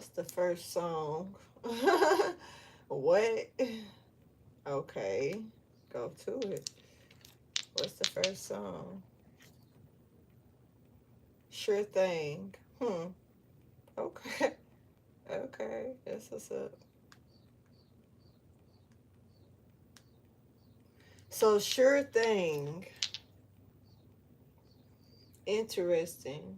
What's the first song? What? Okay, go to it. What's the first song? Sure thing. Okay. Okay. That's what's up. So sure thing. Interesting.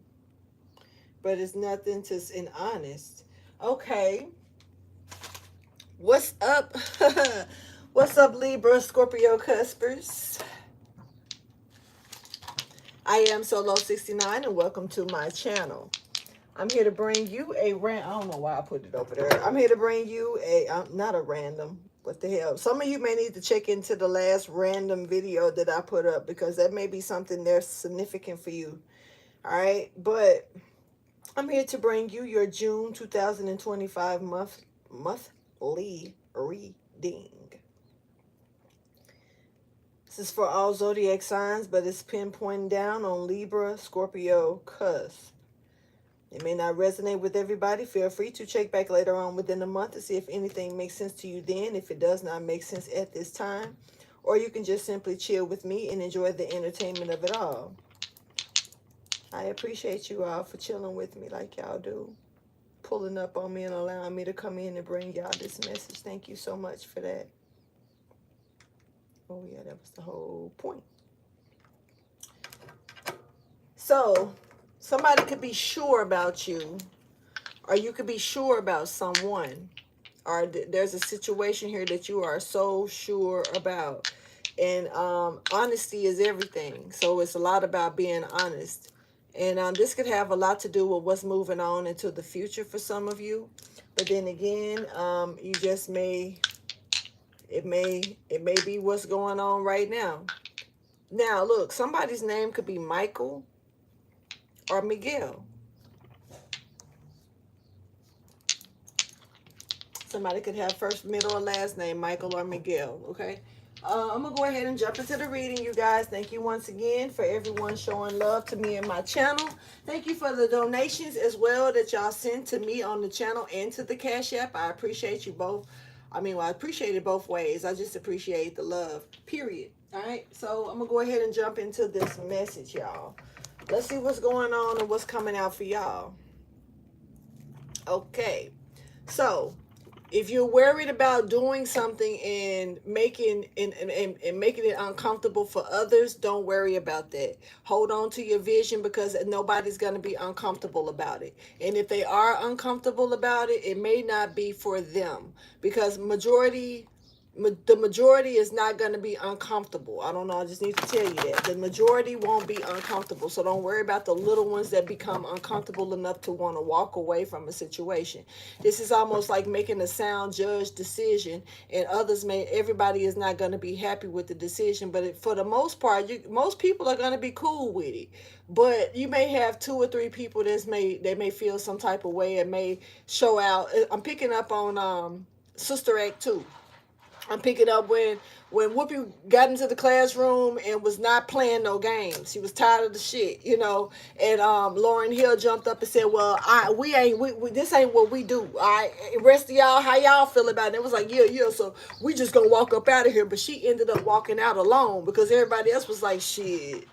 But it's nothing to in honest. Okay. What's up? What's up, Libra Scorpio Cuspers? I am Solo69 and welcome to my channel. I'm here to bring you a I don't know why I put it over there. I'm here to bring you not a random. What the hell? Some of you may need to check into the last random video that I put up because that may be something that's significant for you. All right. But I'm here to bring you your June 2025 monthly reading. This is for all zodiac signs, but it's pinpointing down on Libra Scorpio Cusps. It may not resonate with everybody. Feel free to check back later on within the month to see if anything makes sense to you then, if it does not make sense at this time. Or you can just simply chill with me and enjoy the entertainment of it all. I appreciate you all for chilling with me like y'all do. Pulling up on me and allowing me to come in and bring y'all this message. Thank you so much for that. Oh yeah, that was the whole point. So, somebody could be sure about you, or you could be sure about someone, or there's a situation here that you are so sure about. And honesty is everything. So it's a lot about being honest. And this could have a lot to do with what's moving on into the future for some of you. But then again, you just it may be what's going on right now. Now, look, somebody's name could be Michael or Miguel. Somebody could have first, middle, or last name, Michael or Miguel, okay? I'm going to go ahead and jump into the reading, you guys. Thank you once again for everyone showing love to me and my channel. Thank you for the donations as well that y'all send to me on the channel and to the Cash App. I appreciate you both. I mean, well, I appreciate it both ways. I just appreciate the love, period. All right, so I'm going to go ahead and jump into this message, y'all. Let's see what's going on and what's coming out for y'all. Okay, so if you're worried about doing something and making making it uncomfortable for others, don't worry about that. Hold on to your vision because nobody's going to be uncomfortable about it. And if they are uncomfortable about it, it may not be for them because the majority is not going to be uncomfortable. I don't know. I just need to tell you that. The majority won't be uncomfortable. So don't worry about the little ones that become uncomfortable enough to want to walk away from a situation. This is almost like making a sound judge decision, and everybody is not going to be happy with the decision. But for the most part, most people are going to be cool with it. But you may have 2 or 3 people that may feel some type of way and may show out. I'm picking up on Sister Act 2. I'm picking up when Whoopi got into the classroom and was not playing no games. She was tired of the shit, you know. And Lauryn Hill jumped up and said, "Well, this ain't what we do. All right, rest of y'all, how y'all feel about it?" And it was like, yeah. So we just gonna walk up out of here. But she ended up walking out alone because everybody else was like, "Shit,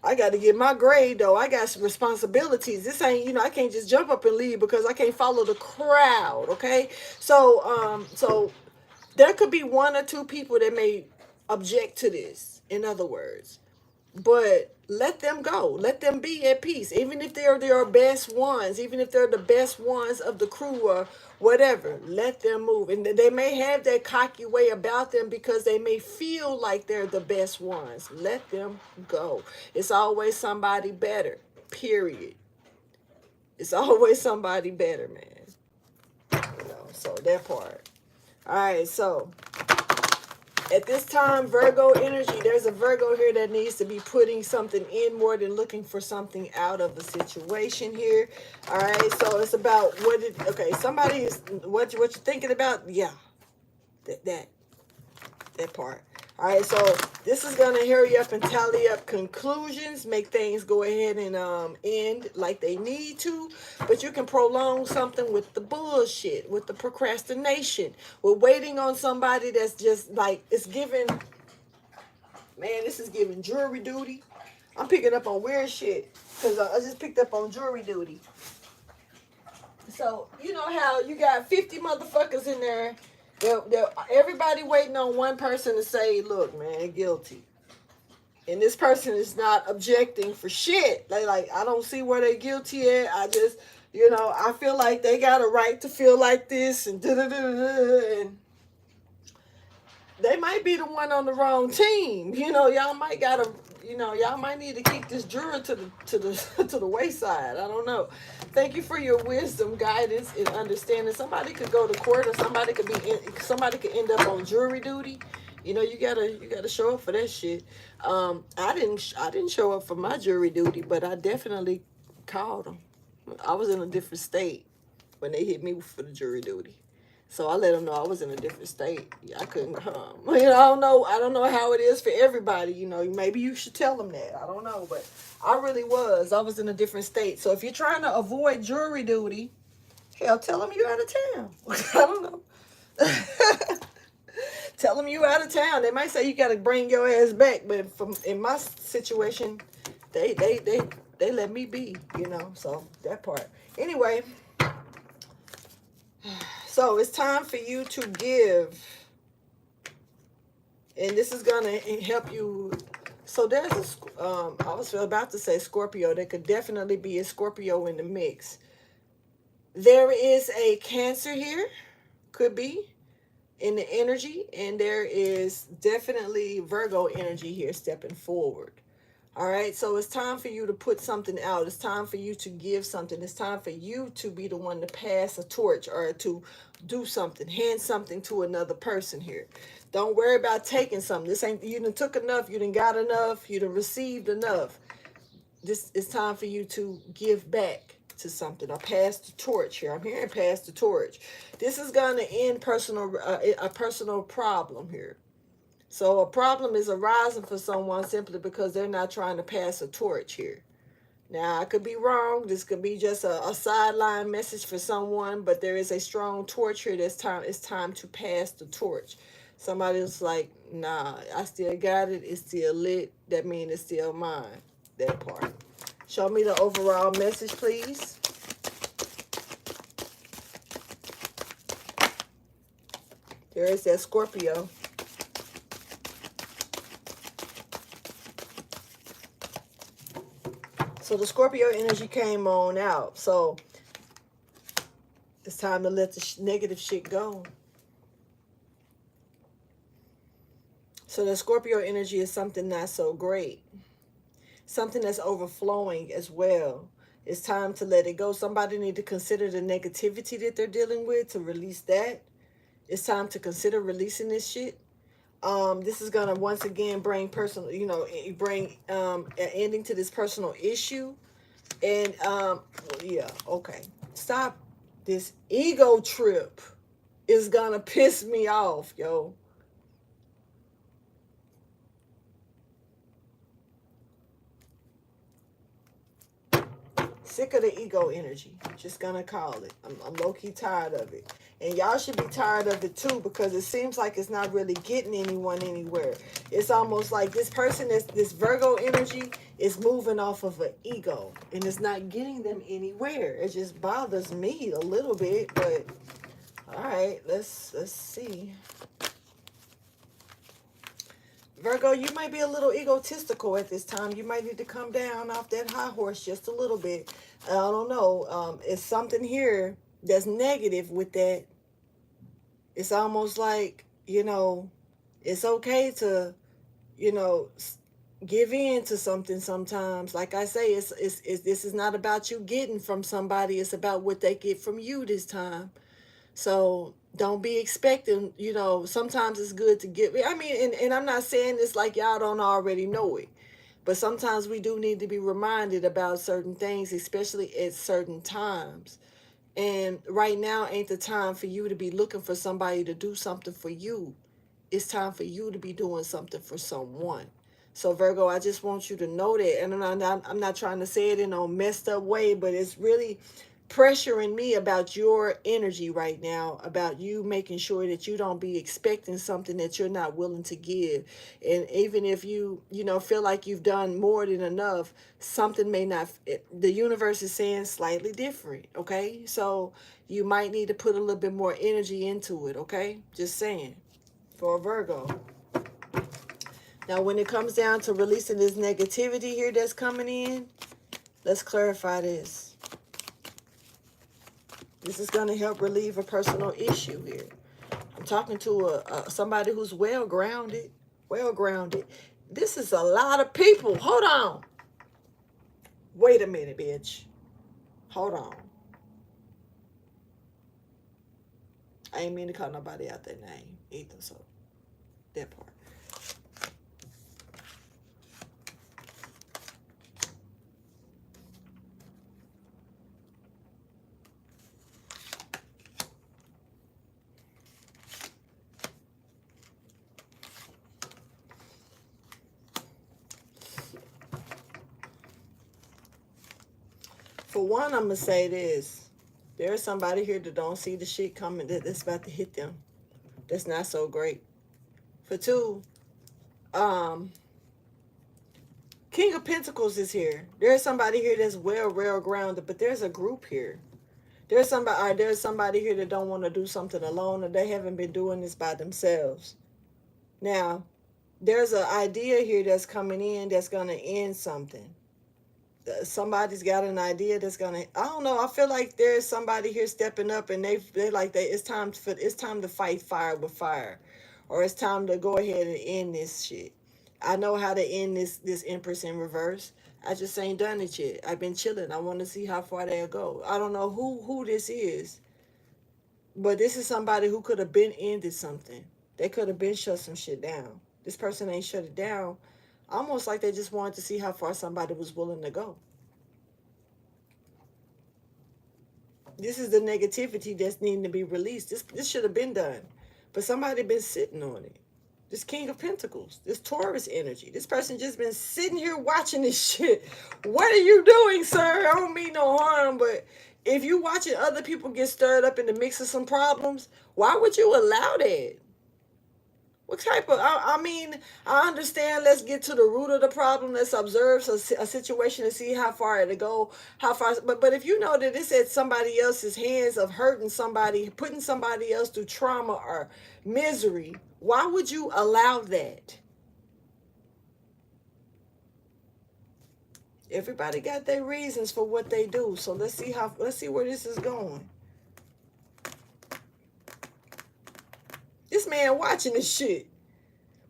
I got to get my grade though. I got some responsibilities. This ain't, you know, I can't just jump up and leave because I can't follow the crowd." Okay, so there could be 1 or 2 people that may object to this, in other words. But let them go. Let them be at peace. Even if they're their best ones, even if they're the best ones of the crew or whatever, let them move. And they may have that cocky way about them because they may feel like they're the best ones. Let them go. It's always somebody better, period. It's always somebody better, man. You know, so that part. All right, so at this time, Virgo energy, there's a Virgo here that needs to be putting something in more than looking for something out of a situation here. All right, so it's about somebody is, what you're thinking about? Yeah, that part. All right, so this is gonna hurry up and tally up conclusions, make things go ahead and end like they need to. But you can prolong something with the bullshit, with the procrastination, with waiting on somebody that's just like it's giving. Man, this is giving jury duty. I'm picking up on weird shit because I just picked up on jury duty. So you know how you got 50 motherfuckers in there. Everybody waiting on one person to say, "Look, man, guilty," and this person is not objecting for shit. They like, I don't see where they're guilty at. I just, I feel like they got a right to feel like this, and and they might be the one on the wrong team. Y'all might gotta, y'all might need to kick this juror to the to the wayside. I don't know. Thank you for your wisdom, guidance, and understanding. Somebody could go to court, or somebody could end up on jury duty. You gotta show up for that shit. I didn't show up for my jury duty, but I definitely called them. I was in a different state when they hit me for the jury duty. So I let them know I was in a different state. I couldn't come. I don't know. I don't know how it is for everybody. Maybe you should tell them that. I don't know, but I really was. I was in a different state. So if you're trying to avoid jury duty, hell, tell them you're out of town. I don't know. Tell them you out of town. They might say you got to bring your ass back, but in my situation, they let me be. So that part. Anyway. So it's time for you to give. And this is going to help you. So there's I was about to say Scorpio. There could definitely be a Scorpio in the mix. There is a Cancer here. Could be in the energy. And there is definitely Virgo energy here stepping forward. All right, so it's time for you to put something out. It's time for you to give something. It's time for you to be the one to pass a torch or to do something, hand something to another person here. Don't worry about taking something. This ain't, you done took enough, you done got enough, you done received enough. This is time for you to give back to something or pass the torch here. I'm hearing pass the torch. This is going to end a personal problem here. So a problem is arising for someone simply because they're not trying to pass a torch here. Now, I could be wrong. This could be just a sideline message for someone, but there is a strong torch here. It's time to pass the torch. Somebody's like, nah, I still got it. It's still lit. That means it's still mine. That part. Show me the overall message, please. There is that Scorpio. So the Scorpio energy came on out. So it's time to let the negative shit go. So the Scorpio energy is something not so great. Something that's overflowing as well. It's time to let it go. Somebody need to consider the negativity that they're dealing with to release that. It's time to consider releasing this shit. This is gonna once again bring personal, bring an ending to this personal issue. And yeah, okay. Stop. This ego trip is gonna piss me off, yo. Sick of the ego energy. Just gonna call it. I'm low-key tired of it. And y'all should be tired of it too, because it seems like it's not really getting anyone anywhere. It's almost like this person, this Virgo energy, is moving off of an ego. And it's not getting them anywhere. It just bothers me a little bit. But, all right, let's see. Virgo, you might be a little egotistical at this time. You might need to come down off that high horse just a little bit. I don't know. It's something here that's negative with that. It's almost like, it's okay to, give in to something sometimes. Like I say, it's this is not about you getting from somebody. It's about what they get from you this time. So don't be expecting, sometimes it's good to get, I mean, and I'm not saying this like y'all don't already know it, but sometimes we do need to be reminded about certain things, especially at certain times. And right now ain't the time for you to be looking for somebody to do something for you. it's time for you to be doing something for someone. So Virgo, I just want you to know that, and I'm not trying to say it in a messed up way, but it's really pressuring me about your energy right now, about you making sure that you don't be expecting something that you're not willing to give. And even if you know, feel like you've done more than enough, something may not, the universe is saying slightly different, okay? So you might need to put a little bit more energy into it, okay? Just saying, for a Virgo. Now, when it comes down to releasing this negativity here that's coming in, let's clarify this. This is going to help relieve a personal issue here. I'm talking to somebody who's well grounded. Well grounded. This is a lot of people. Hold on. Wait a minute, bitch. Hold on. I ain't mean to call nobody out their name either, so that part. For one, I'm going to say this. There's somebody here that don't see the shit coming that's about to hit them. That's not so great. For two, um, King of Pentacles is here. There's somebody here that's well grounded, but there's a group here. There's somebody here that don't want to do something alone, or they haven't been doing this by themselves. Now, there's an idea here that's coming in that's gonna end something. Somebody's got an idea that's gonna, I don't know, I feel like there's somebody here stepping up, and they like that it's time to fight fire with fire, or it's time to go ahead and end this shit. I know how to end this Empress in reverse. I just ain't done it yet. I've been chilling. I want to see how far they'll go. I don't know who this is, but this is somebody who could have been ended something. They could have been shut some shit down. This person ain't shut it down. Almost like they just wanted to see how far somebody was willing to go. This is the negativity that's needing to be released. This should have been done, but somebody been sitting on it. This King of Pentacles, this Taurus energy. This person just been sitting here watching this shit. What are you doing, sir? I don't mean no harm, but if you watching other people get stirred up in the mix of some problems, why would you allow that? What type of, I mean, I understand, let's get to the root of the problem. Let's observe a situation and see how far it'll go, how far, but if you know that it's at somebody else's hands of hurting somebody, putting somebody else through trauma or misery, why would you allow that? Everybody got their reasons for what they do, so let's see where this is going. This man watching this shit,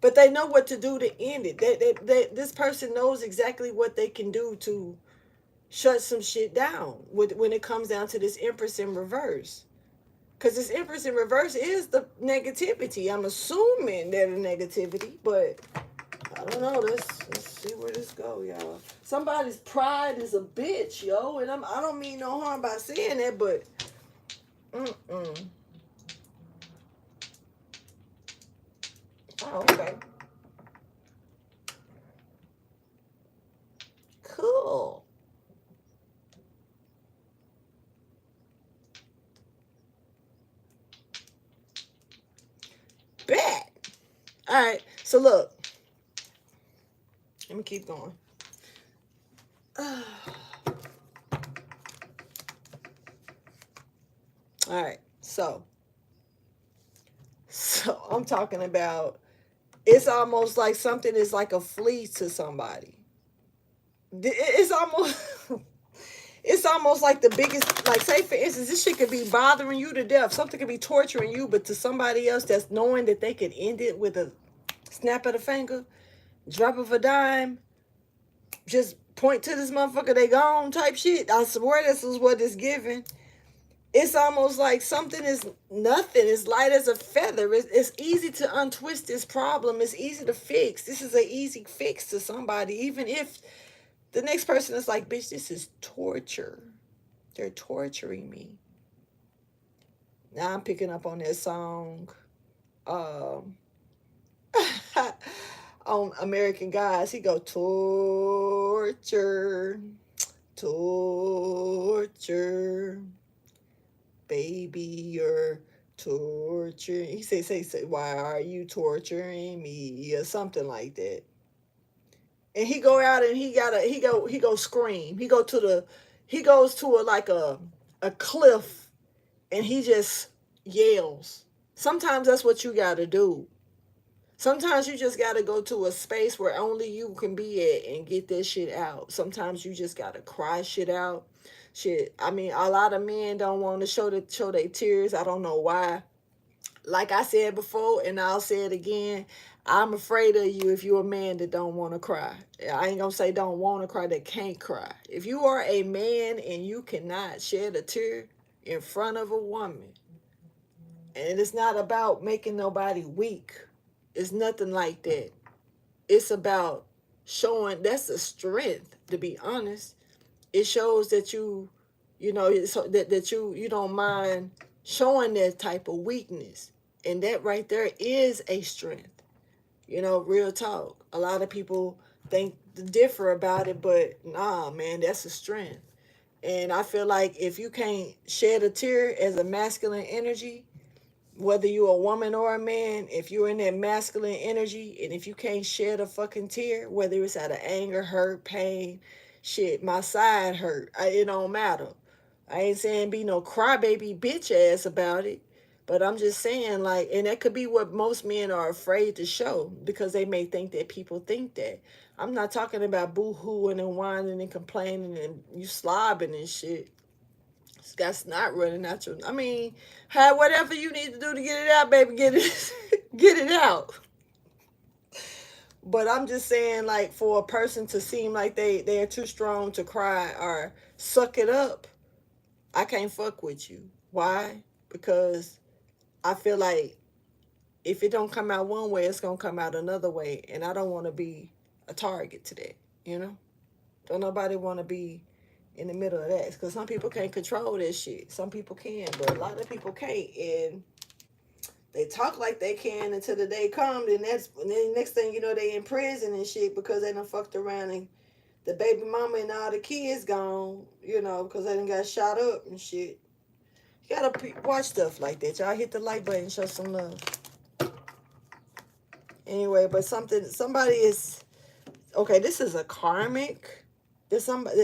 but they know what to do to end it. This person knows exactly what they can do to shut some shit down when it comes down to this Empress in reverse. Because this Empress in reverse is the negativity. I'm assuming they're the negativity, but I don't know. Let's see where this go, y'all. Somebody's pride is a bitch, yo, and I don't mean no harm by saying that, but Oh, okay. Cool. Bet. All right. So look. Let me keep going. All right. So I'm talking about, it's almost like something is like a flea to somebody. It's almost it's almost like the biggest, like, say for instance, this shit could be bothering you to death. Something could be torturing you, but to somebody else that's knowing that they could end it with a snap of the finger, drop of a dime, just point to this motherfucker, they gone type shit. I swear this is what it's giving. It's almost like something is nothing. It's light as a feather. It's easy to untwist this problem. It's easy to fix. This is an easy fix to somebody, even if the next person is like, bitch, this is torture. They're torturing me. Now I'm picking up on that song. On American Gods, he go torture, torture, baby, you're torturing. He say, why are you torturing me, or something like that. And he go out and he go scream. He goes to a cliff, and he just yells. Sometimes that's what you gotta do. Sometimes you just gotta go to a space where only you can be at and get this shit out. Sometimes you just gotta cry shit out. Shit. I mean, a lot of men don't want to show their tears. I don't know why. Like I said before, and I'll say it again, I'm afraid of you if you're a man that don't want to cry. I ain't gonna say don't want to cry, that can't cry. If you are a man and you cannot shed a tear in front of a woman, and it's not about making nobody weak, it's nothing like that. It's about showing that's a strength, to be honest. It shows that you know, so that you don't mind showing that type of weakness. And that right there is a strength. You know, real talk. A lot of people think differ about it, but nah, man, that's a strength. And I feel like if you can't shed a tear as a masculine energy, whether you're a woman or a man, if you're in that masculine energy, and if you can't shed a fucking tear, whether it's out of anger, hurt, pain, shit, my side hurt. It don't matter. I ain't saying be no crybaby bitch ass about it, but I'm just saying, like, and that could be what most men are afraid to show because they may think that people think that. I'm not talking about boo-hooing and whining and complaining and you slobbing and shit. That's not running out your. I mean, have whatever you need to do to get it out, baby. Get it, get it out. But I'm just saying, like, for a person to seem like they're too strong to cry or suck it up, I can't fuck with you. Why? Because I feel like if it don't come out one way, it's gonna come out another way, and I don't want to be a target to that. You know, don't nobody want to be in the middle of that because some people can't control this shit. Some people can, but a lot of people can't, and they talk like they can until the day come. And then next thing you know, they in prison and shit because they done fucked around and the baby mama and all the kids gone. You know, because they done got shot up and shit. You gotta watch stuff like that. Y'all hit the like button, show some love. Anyway, but somebody is okay. This is a karmic. That somebody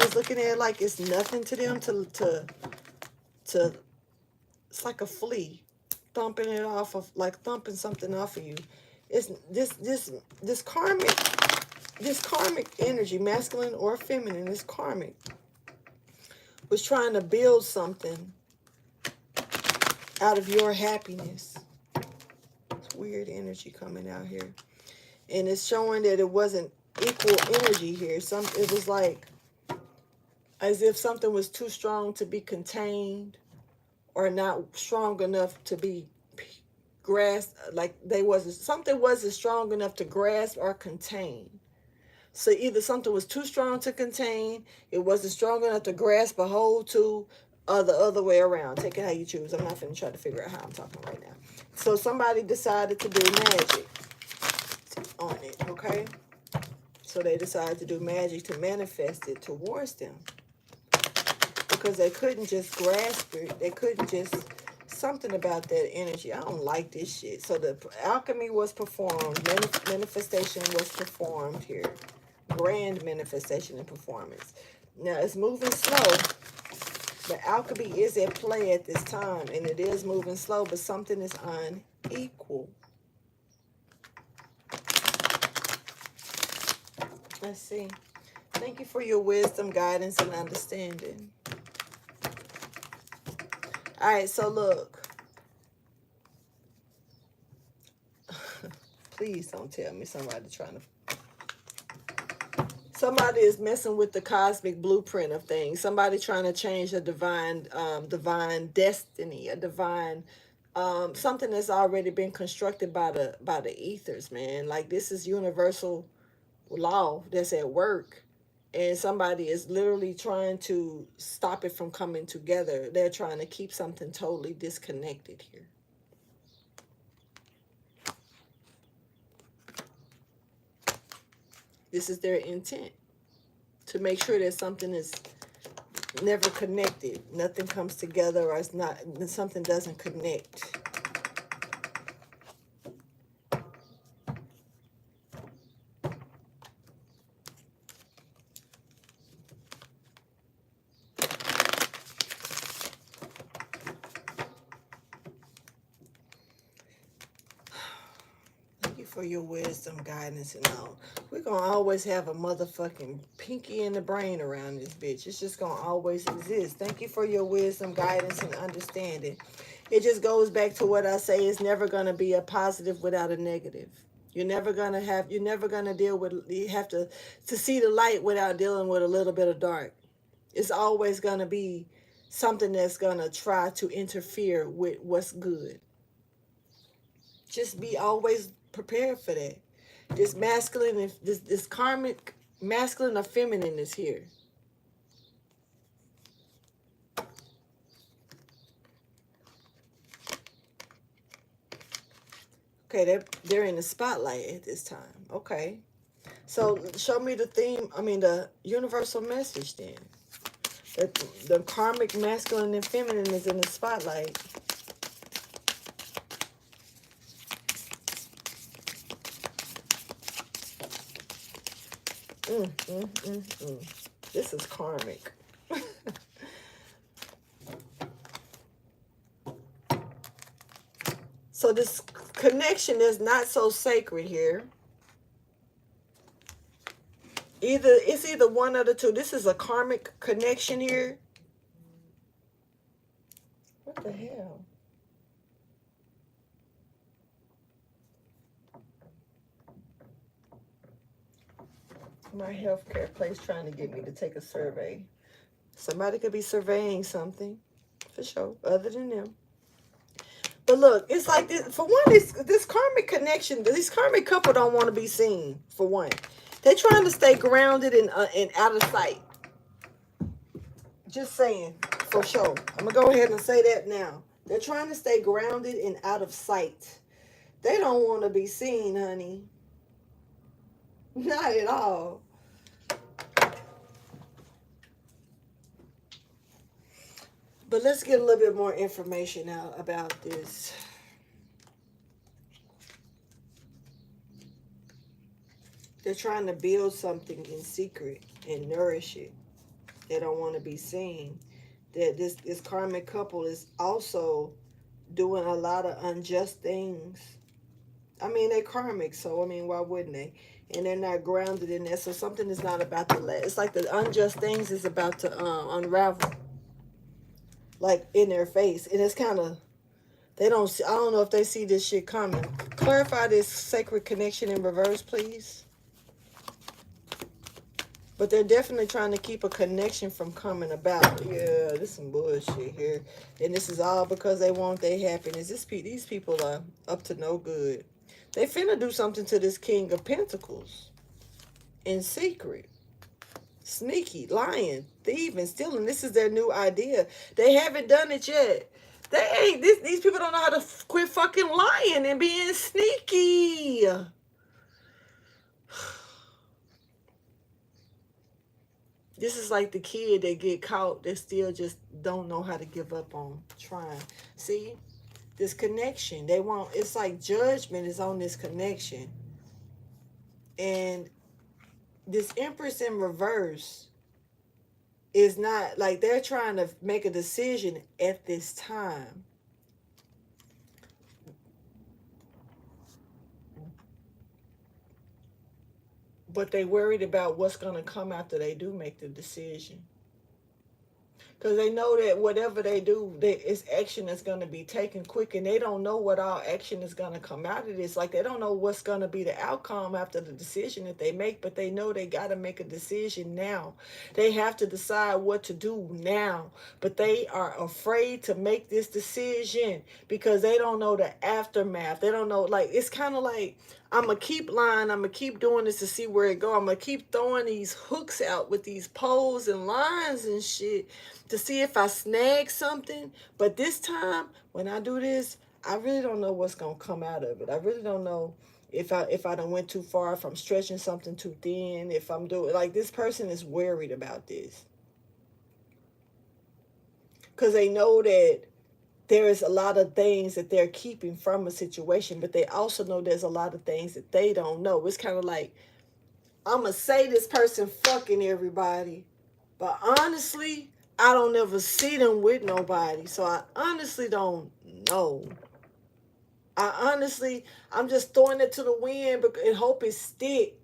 is looking at like it's nothing to them to it's like a flea thumping it off of, like thumping something off of you. It's this karmic energy, masculine or feminine, this karmic was trying to build something out of your happiness. It's weird energy coming out here, and it's showing that it wasn't equal energy here. It was like as if something was too strong to be contained or not strong enough to be grasped, like something wasn't strong enough to grasp or contain. So either something was too strong to contain, it wasn't strong enough to grasp a hold to, or the other way around. Take it how you choose. I'm not going to try to figure out how I'm talking right now. So somebody decided to do magic on it, okay? So they decided to do magic to manifest it towards them. Because they couldn't just grasp it. They couldn't just, something about that energy. I don't like this shit. So the alchemy was performed. Manifestation was performed here. Grand manifestation and performance. Now it's moving slow. The alchemy is at play at this time. And it is moving slow. But something is unequal. Let's see. Thank you for your wisdom, guidance, and understanding. All right, so look. Please don't tell me somebody is messing with the cosmic blueprint of things. Somebody trying to change a divine destiny, a divine something that's already been constructed by the ethers, man. Like this is universal law that's at work. And somebody is literally trying to stop it from coming together. They're trying to keep something totally disconnected here. This is their intent, to make sure that something is never connected. Nothing comes together, or it's not, something doesn't connect. Thank you for your wisdom, guidance, and all. We're going to always have a motherfucking pinky in the brain around this bitch. It's just going to always exist. Thank you for your wisdom, guidance, and understanding. It just goes back to what I say. It's never going to be a positive without a negative. You're never going to deal with, you have to see the light without dealing with a little bit of dark. It's always going to be something that's going to try to interfere with what's good. Just be always prepared for that. This masculine, this karmic masculine or feminine is here. Okay, they're in the spotlight at this time. Okay. So show me the theme, the universal message then. The karmic masculine and feminine is in the spotlight. This is karmic. So this connection is not so sacred here. It's either one of the two. This is a karmic connection here. What the hell? My healthcare place trying to get me to take a survey. Somebody could be surveying something, for sure, other than them. But look, it's like this. For one, this karmic connection, this karmic couple don't want to be seen. For one, they're trying to stay grounded and out of sight. Just saying, for sure. I'm gonna go ahead and say that now. They're trying to stay grounded and out of sight. They don't want to be seen, honey. Not at all. But let's get a little bit more information out about this. They're trying to build something in secret and nourish it. They don't want to be seen. That this karmic couple is also doing a lot of unjust things. They're karmic, so why wouldn't they? And they're not grounded in that, so something is not about to let. It's like the unjust things is about to unravel, like in their face, and it's kind of, they don't see, I don't know if they see this shit coming. Clarify this sacred connection in reverse, please. But they're definitely trying to keep a connection from coming about. Yeah, this is some bullshit here, and this is all because they want their happiness. These people are up to no good. They finna do something to this King of Pentacles in secret. Sneaky, lying, thieving, stealing. This is their new idea. They haven't done it yet. They ain't. These people don't know how to quit fucking lying and being sneaky. This is like the kid that get caught that still just don't know how to give up on trying. See? This connection. They want, it's like judgment is on this connection. And this Empress in reverse is not, like, they're trying to make a decision at this time. But they worried about what's going to come after they do make the decision. Because they know that whatever they do, it's action that's going to be taken quick. And they don't know what all action is going to come out of this. Like, they don't know what's going to be the outcome after the decision that they make. But they know they got to make a decision now. They have to decide what to do now. But they are afraid to make this decision because they don't know the aftermath. They don't know, like, it's kind of like, I'm going to keep lying. I'm going to keep doing this to see where it go. I'm going to keep throwing these hooks out with these poles and lines and shit to see if I snag something. But this time, when I do this, I really don't know what's going to come out of it. I really don't know If I done went too far, if I'm stretching something too thin, if I'm doing, like, this person is worried about this. Because they know that there is a lot of things that they're keeping from a situation, but they also know there's a lot of things that they don't know. It's kind of like, I'm going to say this person fucking everybody, but honestly, I don't ever see them with nobody. So I honestly don't know. I'm just throwing it to the wind and hope it stick.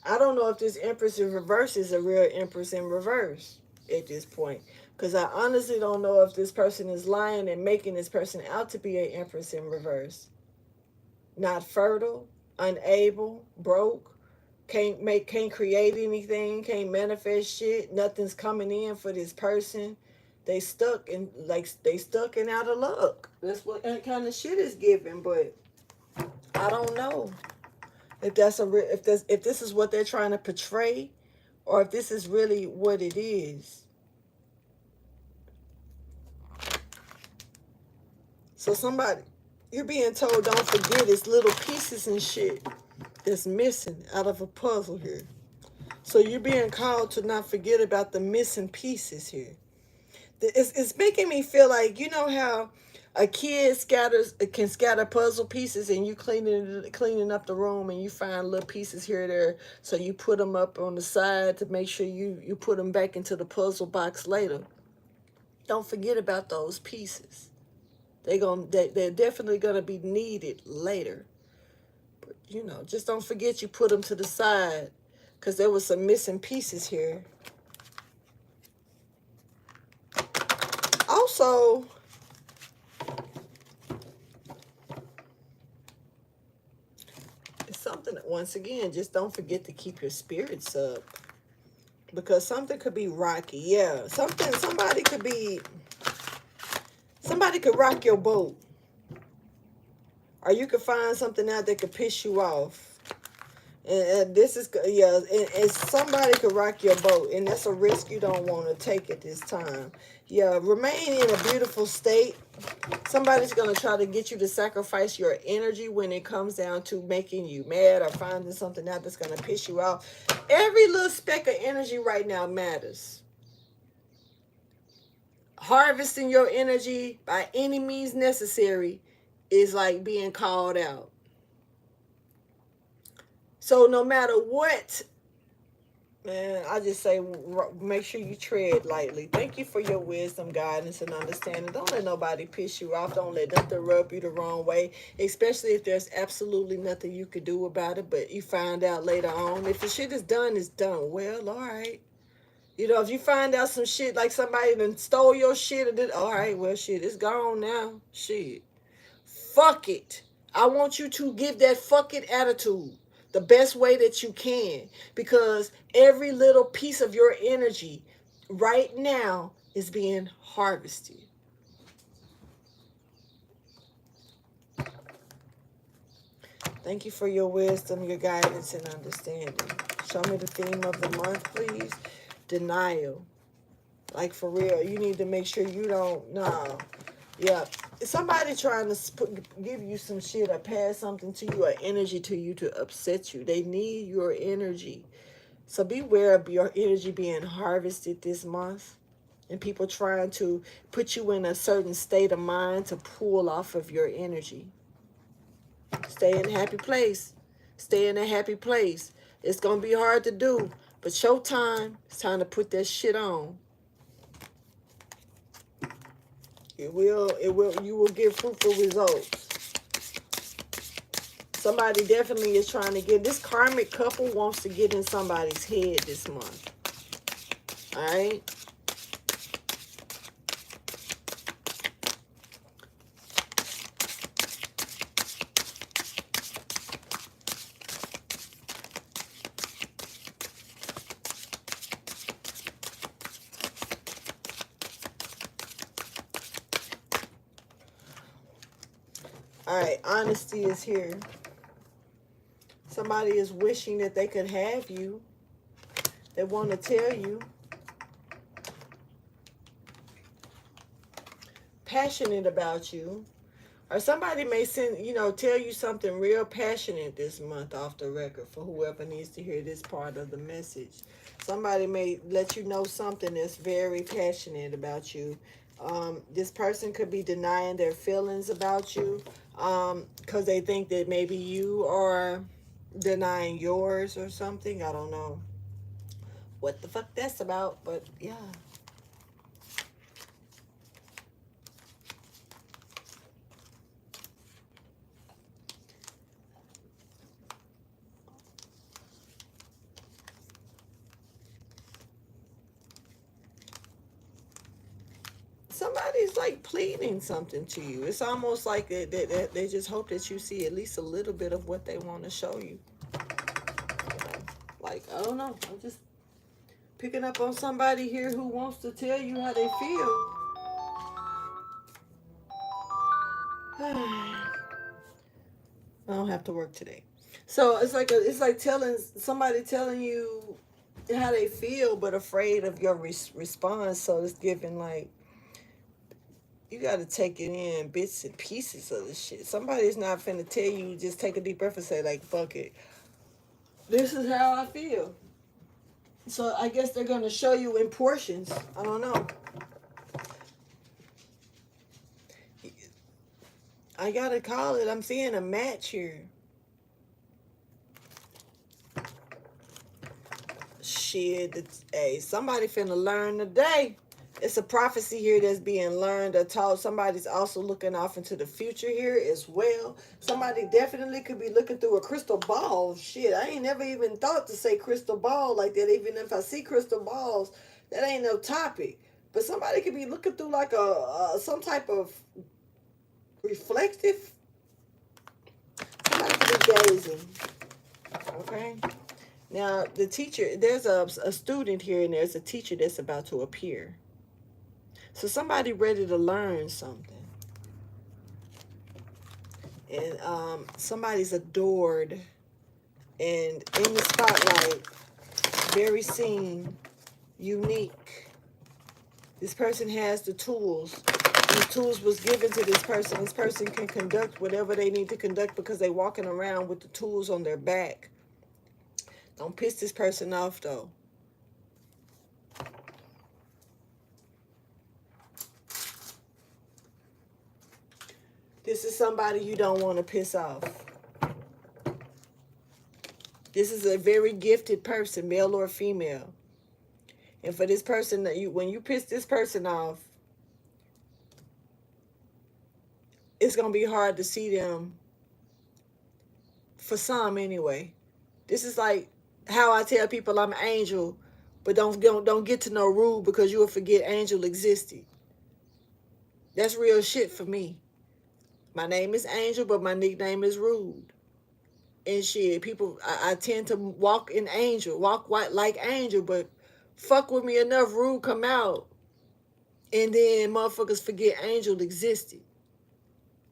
I don't know if this Empress in reverse is a real Empress in reverse at this point. Because I honestly don't know if this person is lying and making this person out to be an Empress in reverse. Not fertile, unable, broke, can't create anything, can't manifest shit. Nothing's coming in for this person. They stuck and out of luck. That's what that kind of shit is giving, but I don't know. If if this is what they're trying to portray, or if this is really what it is. So somebody, you're being told don't forget it's little pieces and shit that's missing out of a puzzle here. So you're being called to not forget about the missing pieces here. It's making me feel like, you know how a kid can scatter puzzle pieces, and you cleaning up the room and you find little pieces here or there, so you put them up on the side to make sure you put them back into the puzzle box later. Don't forget about those pieces. They're definitely gonna be needed later. But just don't forget you put them to the side, because there was some missing pieces here. Also, it's something that, once again, just don't forget to keep your spirits up, because something could be rocky. Yeah, somebody could rock your boat, or you could find something out that could piss you off. And this is, yeah, and somebody could rock your boat, and that's a risk you don't want to take at this time. Yeah, remain in a beautiful state. Somebody's going to try to get you to sacrifice your energy when it comes down to making you mad or finding something out that's going to piss you off. Every little speck of energy right now matters. Harvesting your energy by any means necessary is like being called out. So no matter what, man, I just say, make sure you tread lightly. Thank you for your wisdom, guidance, and understanding. Don't let nobody piss you off. Don't let nothing rub you the wrong way, especially if there's absolutely nothing you could do about it, but you find out later on. If the shit is done, it's done. Well, all right. If you find out some shit, like somebody done stole your shit, or did, all right, well, shit, it's gone now. Shit. Fuck it. I want you to give that fuck it attitude the best way that you can, because every little piece of your energy right now is being harvested. Thank you for your wisdom, your guidance, and understanding. Show me the theme of the month, please. Denial. Like, for real, you need to make sure you don't, no. Yeah, somebody trying to give you some shit or pass something to you or energy to you to upset you. They need your energy. So beware of your energy being harvested this month, and people trying to put you in a certain state of mind to pull off of your energy. Stay in a happy place. Stay in a happy place. It's going to be hard to do, but showtime, it's time to put that shit on. You will get fruitful results. Somebody definitely is trying to get, this karmic couple wants to get in somebody's head this month. All right? All right, honesty is here. Somebody is wishing that they could have you. They want to tell you. passionate about you. Or somebody may send, tell you something real passionate this month off the record for whoever needs to hear this part of the message. Somebody may let you know something that's very passionate about you. This person could be denying their feelings about you because they think that maybe you are denying yours or something. I don't know what the fuck that's about, but yeah. Somebody's like pleading something to you. It's almost like they just hope that you see at least a little bit of what they want to show you. Like, I don't know. I'm just picking up on somebody here who wants to tell you how they feel. I don't have to work today. So it's like telling you how they feel, but afraid of your response. So it's giving like, you got to take it in bits and pieces of the shit. Somebody's not finna tell you, just take a deep breath and say like, fuck it. This is how I feel. So I guess they're going to show you in portions. I don't know. I got to call it. I'm seeing a match here. Shit. Hey, somebody finna learn today. It's a prophecy here that's being learned or taught. Somebody's also looking off into the future here as well. Somebody definitely could be looking through a crystal ball. Shit, I ain't never even thought to say crystal ball like that. Even if I see crystal balls, that ain't no topic. But somebody could be looking through like some type of reflective. Somebody could be gazing. Okay. Now, the teacher, there's a student here and there's a teacher that's about to appear. So somebody ready to learn something. And somebody's adored and in the spotlight, very seen, unique. This person has the tools. These tools was given to this person. This person can conduct whatever they need to conduct because they walking around with the tools on their back. Don't piss this person off though. This is somebody you don't want to piss off. This is a very gifted person, male or female. And for this person, when you piss this person off, it's going to be hard to see them, for some anyway. This is like how I tell people I'm Angel, but don't get to know Rude because you'll forget Angel existed. That's real shit for me. My name is Angel, but my nickname is Rude. And shit, people, I tend to walk white like Angel, but fuck with me enough, Rude come out, and then motherfuckers forget Angel existed.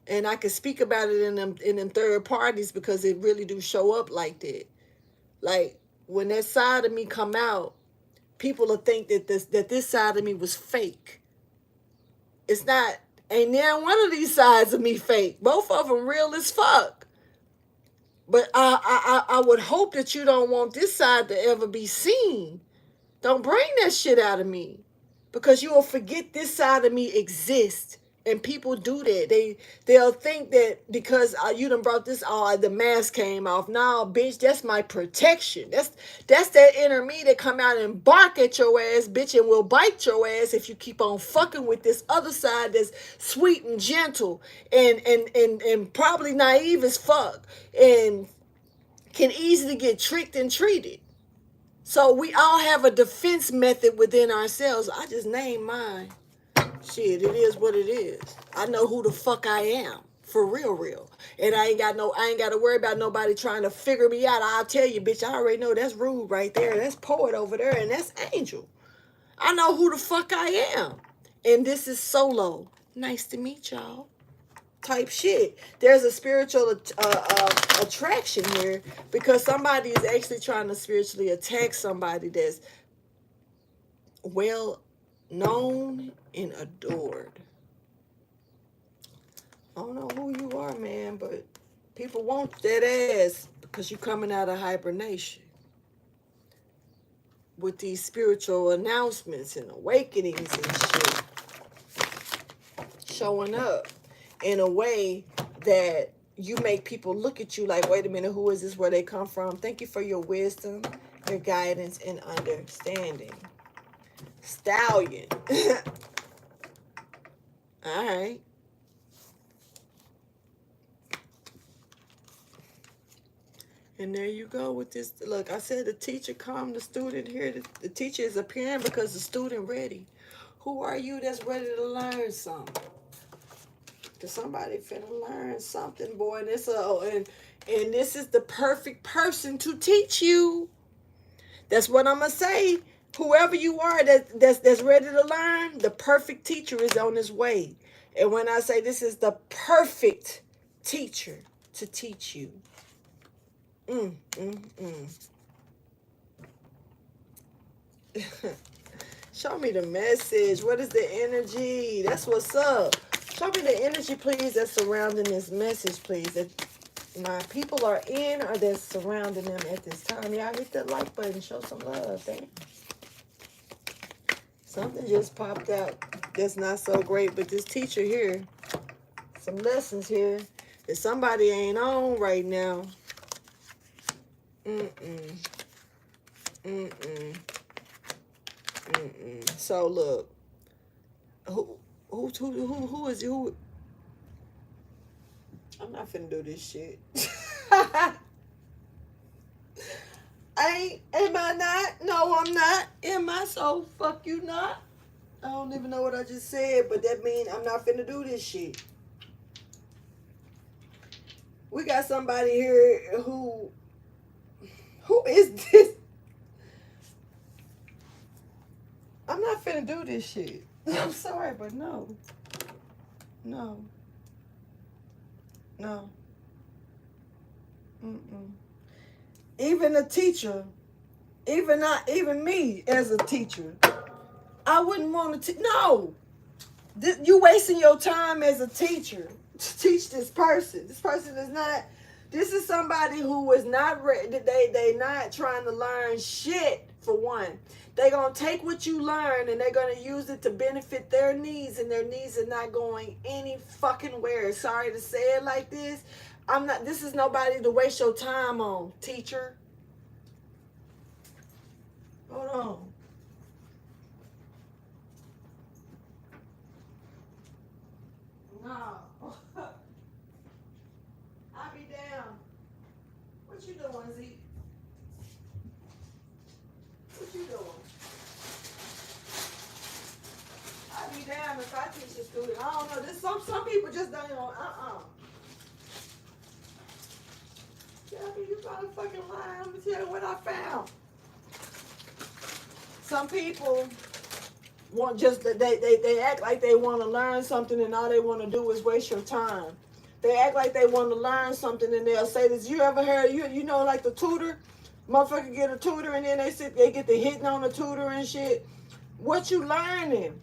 And I can speak about it in them third parties because it really do show up like that. Like when that side of me come out, people will think that this side of me was fake. It's not. Ain't now one of these sides of me fake. Both of them real as fuck. But I would hope that you don't want this side to ever be seen. Don't bring that shit out of me. Because you will forget this side of me exists. And people do that. They'll think that because you done brought this, the mask came off. No, bitch, that's my protection. That's that inner me that come out and bark at your ass, bitch, and will bite your ass if you keep on fucking with this other side that's sweet and gentle and probably naive as fuck and can easily get tricked and treated. So we all have a defense method within ourselves. I just named mine. Shit, it is what it is. I know who the fuck I am. For real. And I ain't got to worry about nobody trying to figure me out. I'll tell you, bitch, I already know that's Rude right there. That's Poet over there. And that's Angel. I know who the fuck I am. And this is Solo. Nice to meet y'all. Type shit. There's a spiritual attraction here because somebody is actually trying to spiritually attack somebody that's well known and adored. I don't know who you are, man, but people want that ass because you're coming out of hibernation with these spiritual announcements and awakenings and shit showing up in a way that you make people look at you like, wait a minute, who is this? Where they come from? Thank you for your wisdom, your guidance, and understanding. Stallion. All right. And there you go with this. Look, I said the teacher calm the student here. The teacher is appearing because the student ready. Who are you that's ready to learn something? Because somebody finna learn something, boy. And this is the perfect person to teach you. That's what I'm gonna say. Whoever you are that's ready to learn, the perfect teacher is on his way. And when I say this is the perfect teacher to teach you. Show me the message. What is the energy? That's what's up. Show me the energy, please, that's surrounding this message, please. That my people are in or that's surrounding them at this time. Y'all hit that like button. Show some love. Thank you. Something just popped out that's not so great, but this teacher here, some lessons here that somebody ain't on right now. So look, who is who? I'm not finna do this shit. Am I not? No, I'm not. Am I? So fuck you not. I don't even know what I just said, but that means I'm not finna do this shit. We got somebody here who is this? I'm not finna do this shit. I'm sorry, but no. Even a teacher, even me as a teacher, I wouldn't want to. No, you wasting your time as a teacher to teach this person. This person is not. This is somebody who is not ready. They not trying to learn shit. For one, they're gonna take what you learn and they're gonna use it to benefit their needs, and their needs are not going any fucking where. Sorry to say it like this. I'm not. This is nobody to waste your time on, teacher. Hold on. No. I'll be down. What you doing, Z? What you doing? I'll be down if I teach a student. I don't know. There's some people just don't know. Gabby, you gotta fucking lie. I'm gonna tell you what I found. Some people want just they act like they want to learn something and all they want to do is waste your time. They act like they want to learn something and they'll say this. You ever heard you know like the tutor? Motherfucker get a tutor and then they get the hitting on the tutor and shit. What you learning?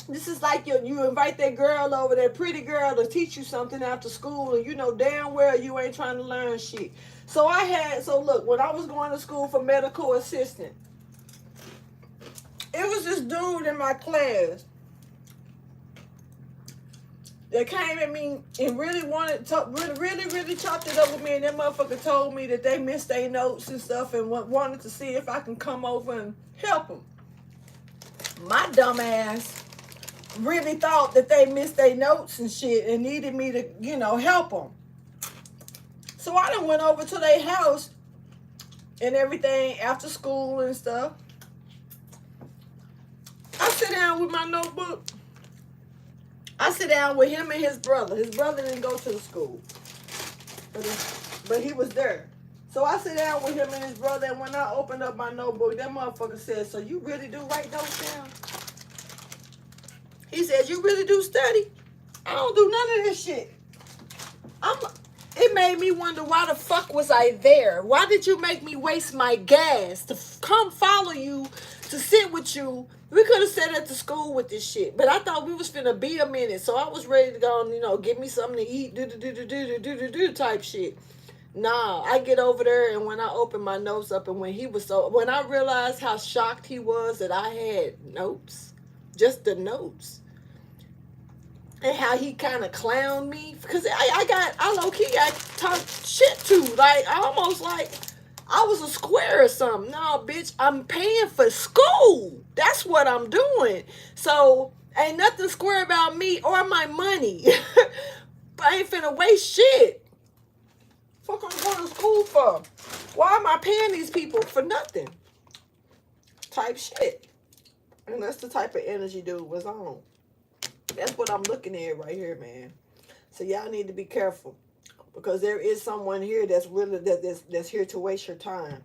This is like you invite that girl over, that pretty girl, to teach you something after school, and you know damn well you ain't trying to learn shit. So look, when I was going to school for medical assistant, it was this dude in my class that came at me and really wanted to really chopped it up with me, and that motherfucker told me that they missed their notes and stuff and wanted to see if I can come over and help them. My dumb ass really thought that they missed their notes and shit and needed me to, help them. So I done went over to their house and everything after school and stuff. I sit down with my notebook. I sit down with him and his brother. His brother didn't go to the school, but he was there. So I sit down with him and his brother, and when I opened up my notebook, that motherfucker said, "So you really do write notes down?" He said, "You really do study?" I don't do none of this shit. It made me wonder, why the fuck was I there? Why did you make me waste my gas to come follow you, to sit with you, We could have sat at the school with this shit, but I thought we was finna be a minute, so I was ready to go and, you know, give me something to eat, do type shit. Nah, I get over there, and when I opened my notes up, and when I realized how shocked he was that I had notes, just the notes, and how he kind of clowned me, because I low key, I talked shit to, like, I almost like I was a square or something. No, bitch, I'm paying for school. That's what I'm doing. So ain't nothing square about me or my money. I ain't finna waste shit. Fuck, I'm going to school for? Why am I paying these people for nothing? Type shit. And that's the type of energy dude was on. That's what I'm looking at right here, man. So y'all need to be careful, because there is someone here that's really that's here to waste your time.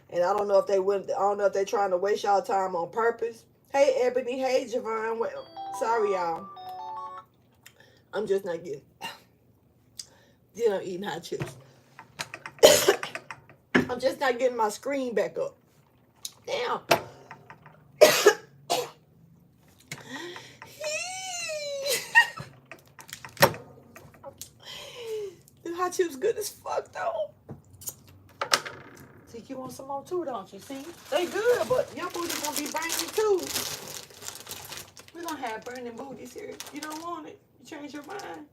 And I don't know if they would. I don't know if they're trying to waste y'all time on purpose. Hey, Ebony. Hey, Javon. Well, sorry, y'all. I'm just not getting. You know, eating hot chips. I'm just not getting my screen back up. Damn. The hot chips good as fuck though. See, you want some more too, don't you? See, they good, but your booty gonna be burning too. We're gonna have burning booties here. You don't want it. You change your mind.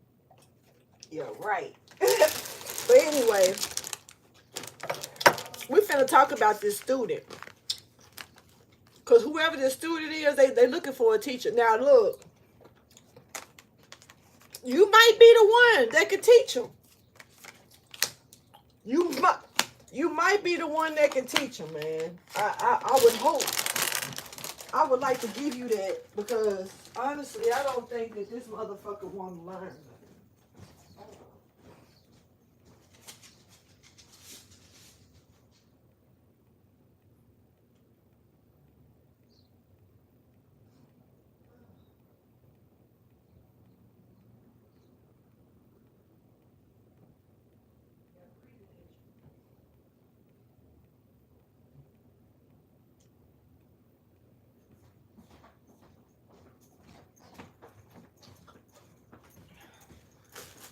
You're right. But anyway, we finna talk about this student. Because whoever this student is, they looking for a teacher. Now, look. You might be the one that can teach them. You might be the one that can teach them, man. I would hope. I would like to give you that, because, honestly, I don't think that this motherfucker want to learn.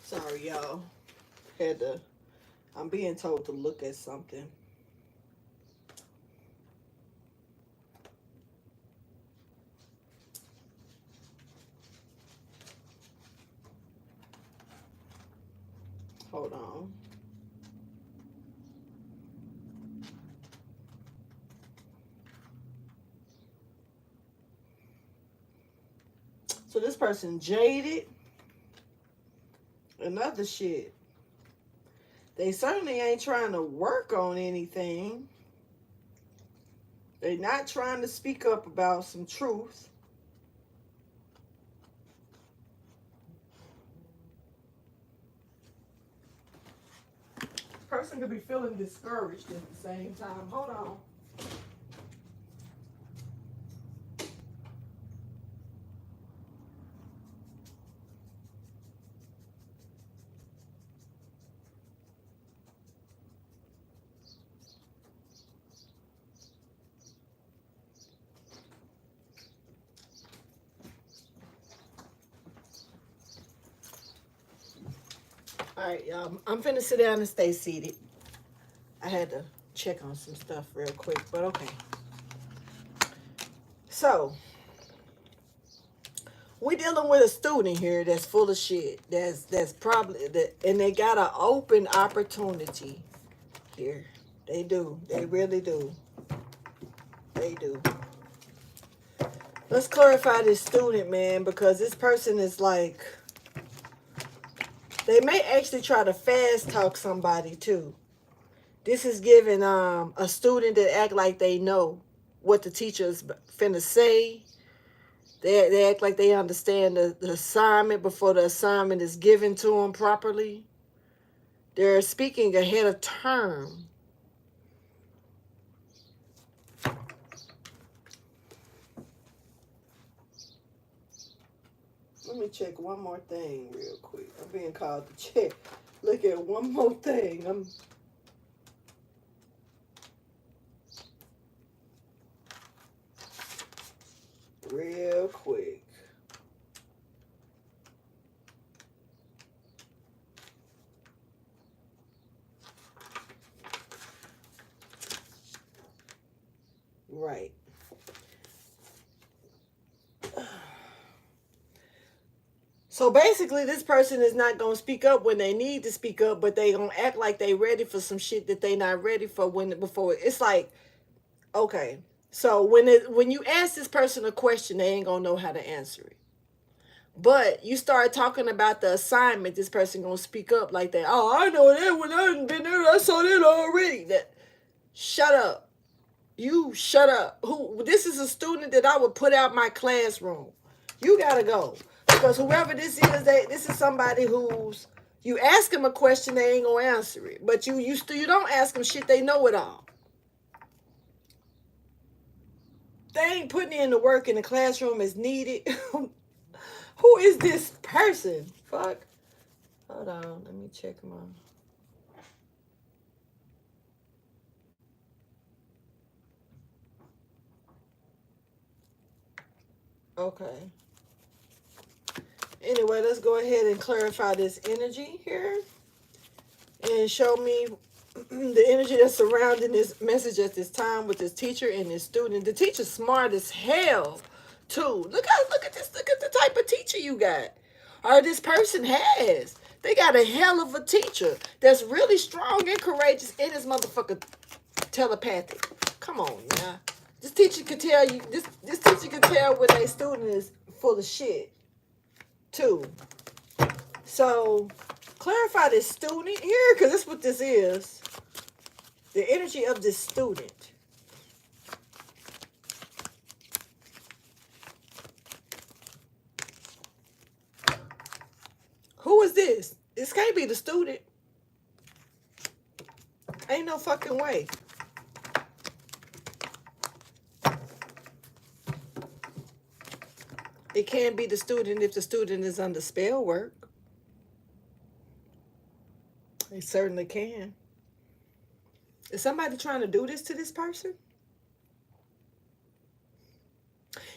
Sorry, y'all. I'm being told to look at something. Hold on. So this person jaded. Another shit. They certainly ain't trying to work on anything. They're not trying to speak up about some truth. Person could be feeling discouraged at the same time. Hold on. All right, y'all. I'm finna sit down and stay seated. I had to check on some stuff real quick, but okay. So, we're dealing with a student here that's full of shit. That's probably that, and they got an open opportunity here. They do. They really do. They do. Let's clarify this student, man, because this person is like, they may actually try to fast talk somebody too. This is giving a student that act like they know what the teacher's finna say. They act like they understand the assignment before the assignment is given to them properly. They're speaking ahead of term. Let me check one more thing real quick. I'm being called to check. Look at one more thing. real quick. Right. So basically, this person is not going to speak up when they need to speak up, but they going to act like they ready for some shit that they not ready for before. It's like, okay. So when you ask this person a question, they ain't going to know how to answer it. But you start talking about the assignment, this person going to speak up like that. Oh, I know that when I done been there, I saw that already. That, shut up. You shut up. Who? This is a student that I would put out my classroom. You gotta go, because whoever this is, this is somebody who's, you ask them a question, they ain't gonna answer it. But you don't ask them shit, they know it all. They ain't putting in the work in the classroom as needed. Who is this person? Fuck. Hold on, let me check my. Okay. Anyway, let's go ahead and clarify this energy here and show me the energy that's surrounding this message at this time with this teacher and this student. The teacher's smart as hell, too. Look at this. Look at the type of teacher you got, or this person has. They got a hell of a teacher that's really strong and courageous and is motherfucker telepathic. Come on, now. This teacher can tell you. This teacher can tell when a student is full of shit, too. So clarify this student here, because that's what this is. The energy of this student. Who is this? This can't be the student. Ain't no fucking way. It can't be the student if the student is under spell work. It certainly can. Is somebody trying to do this to this person?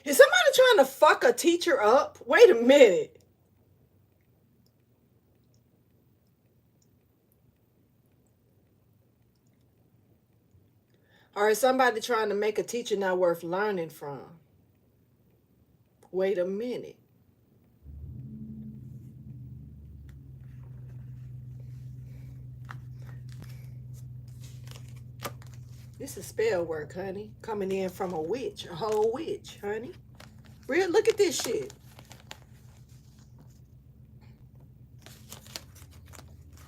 Is somebody trying to fuck a teacher up? Wait a minute. Or is somebody trying to make a teacher not worth learning from? Wait a minute. This is spell work, honey. Coming in from a witch, a whole witch, honey. Real, look at this shit.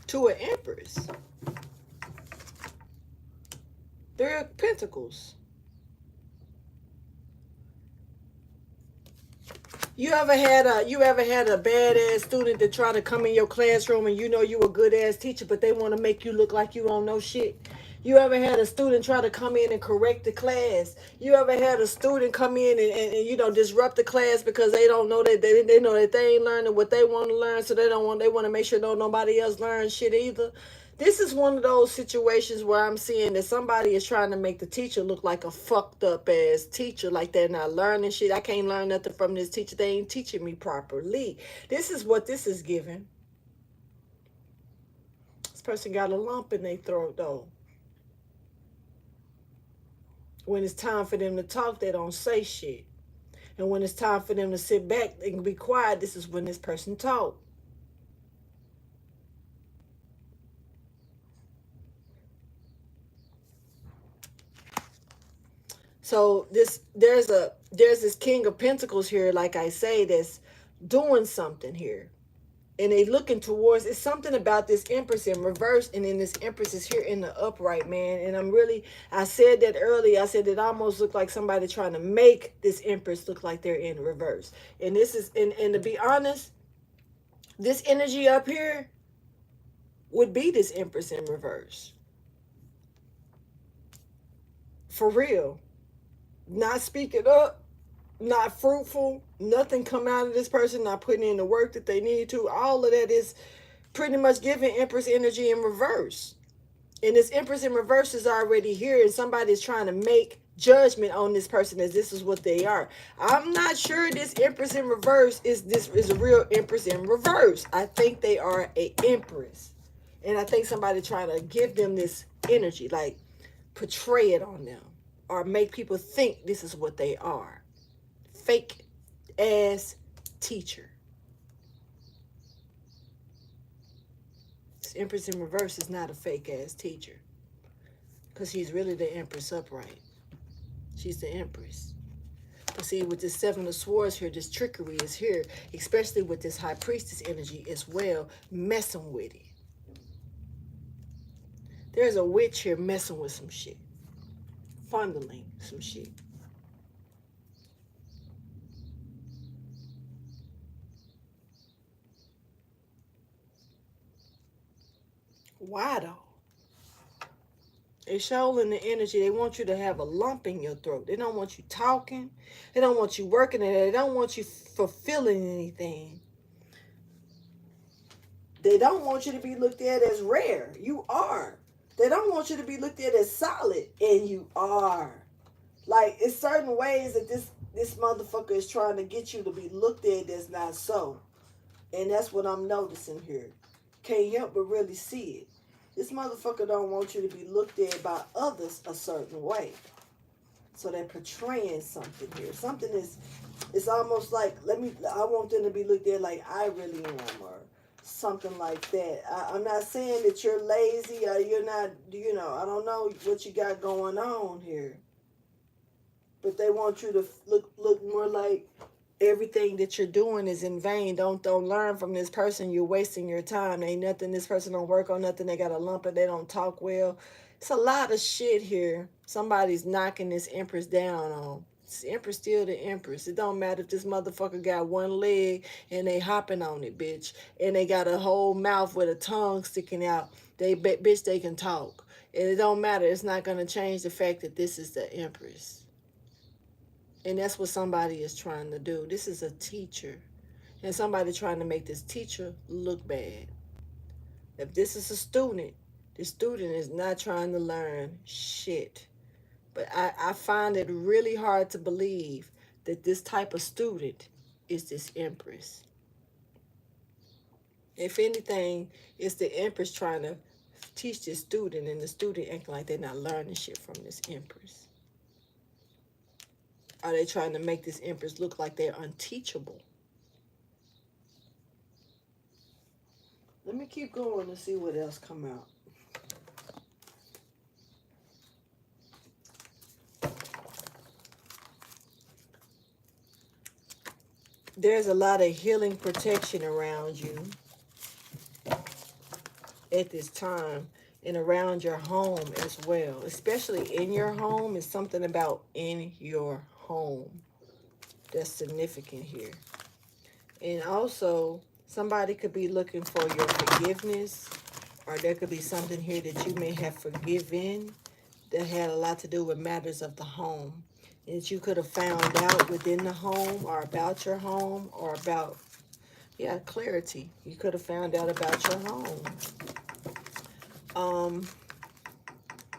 To an empress. Three of Pentacles. You ever had a badass student that try to come in your classroom and you know you a good ass teacher, but they want to make you look like you don't know shit? You ever had a student try to come in and correct the class? You ever had a student come in and you know, disrupt the class because they don't know that they know that they ain't learning what they want to learn, so they want to make sure nobody else learns shit either? This is one of those situations where I'm seeing that somebody is trying to make the teacher look like a fucked up ass teacher, like they're not learning shit. I can't learn nothing from this teacher. They ain't teaching me properly. This is what this is giving. This person got a lump in their throat, though. When it's time for them to talk, they don't say shit. And when it's time for them to sit back and be quiet, this is when this person talk. So there's this King of Pentacles here, like I say, that's doing something here. And they looking towards, it's something about this Empress in reverse, and then this Empress is here in the upright, man. And I said that earlier. I said it almost looked like somebody trying to make this Empress look like they're in reverse. And this is, and to be honest, this energy up here would be this Empress in reverse. For real. Not speaking up, not fruitful, nothing come out of this person, not putting in the work that they need to. All of that is pretty much giving Empress energy in reverse. And this Empress in reverse is already here, and somebody's trying to make judgment on this person as this is what they are. I'm not sure this Empress in reverse is a real Empress in reverse. I think they are a Empress. And I think somebody trying to give them this energy, like portray it on them or make people think this is what they are. Fake ass teacher. This Empress in reverse is not a fake ass teacher. Because she's really the Empress upright. She's the Empress. But see, with this Seven of Swords here, this trickery is here, especially with this High Priestess energy as well, messing with it. There's a witch here messing with some shit. Funneling some shit. Why though? They show in the energy, they want you to have a lump in your throat. They don't want you talking. They don't want you working, and they don't want you fulfilling anything. They don't want you to be looked at as rare. You are. They don't want you to be looked at as solid, and you are. Like, it's certain ways that this motherfucker is trying to get you to be looked at that's not so. And that's what I'm noticing here. Can't help but really see it. This motherfucker don't want you to be looked at by others a certain way. So they're portraying something here. Something is, it's almost like, I want them to be looked at like I really am, or something like that. I'm not saying that you're lazy or you're not, I don't know what you got going on here. But they want you to look more like everything that you're doing is in vain. Don't learn from this person. You're wasting your time. Ain't nothing. This person don't work on nothing. They got a lump and they don't talk well. It's a lot of shit here. Somebody's knocking this Empress down on. This Empress still the Empress. It don't matter if this motherfucker got one leg and they hopping on it, bitch. And they got a whole mouth with a tongue sticking out. Bitch, they can talk. And it don't matter. It's not going to change the fact that this is the Empress. And that's what somebody is trying to do. This is a teacher. And somebody trying to make this teacher look bad. If this is a student, the student is not trying to learn shit. But I find it really hard to believe that this type of student is this Empress. If anything, it's the Empress trying to teach this student, and the student acting like they're not learning shit from this Empress. Are they trying to make this Empress look like they're unteachable? Let me keep going and see what else come out. There's a lot of healing protection around you at this time, and around your home as well. Especially in your home. It's something about in your home that's significant here. And also, somebody could be looking for your forgiveness, or there could be something here that you may have forgiven that had a lot to do with matters of the home, and that you could have found out within the home, or about your home, or about, clarity. You could have found out about your home.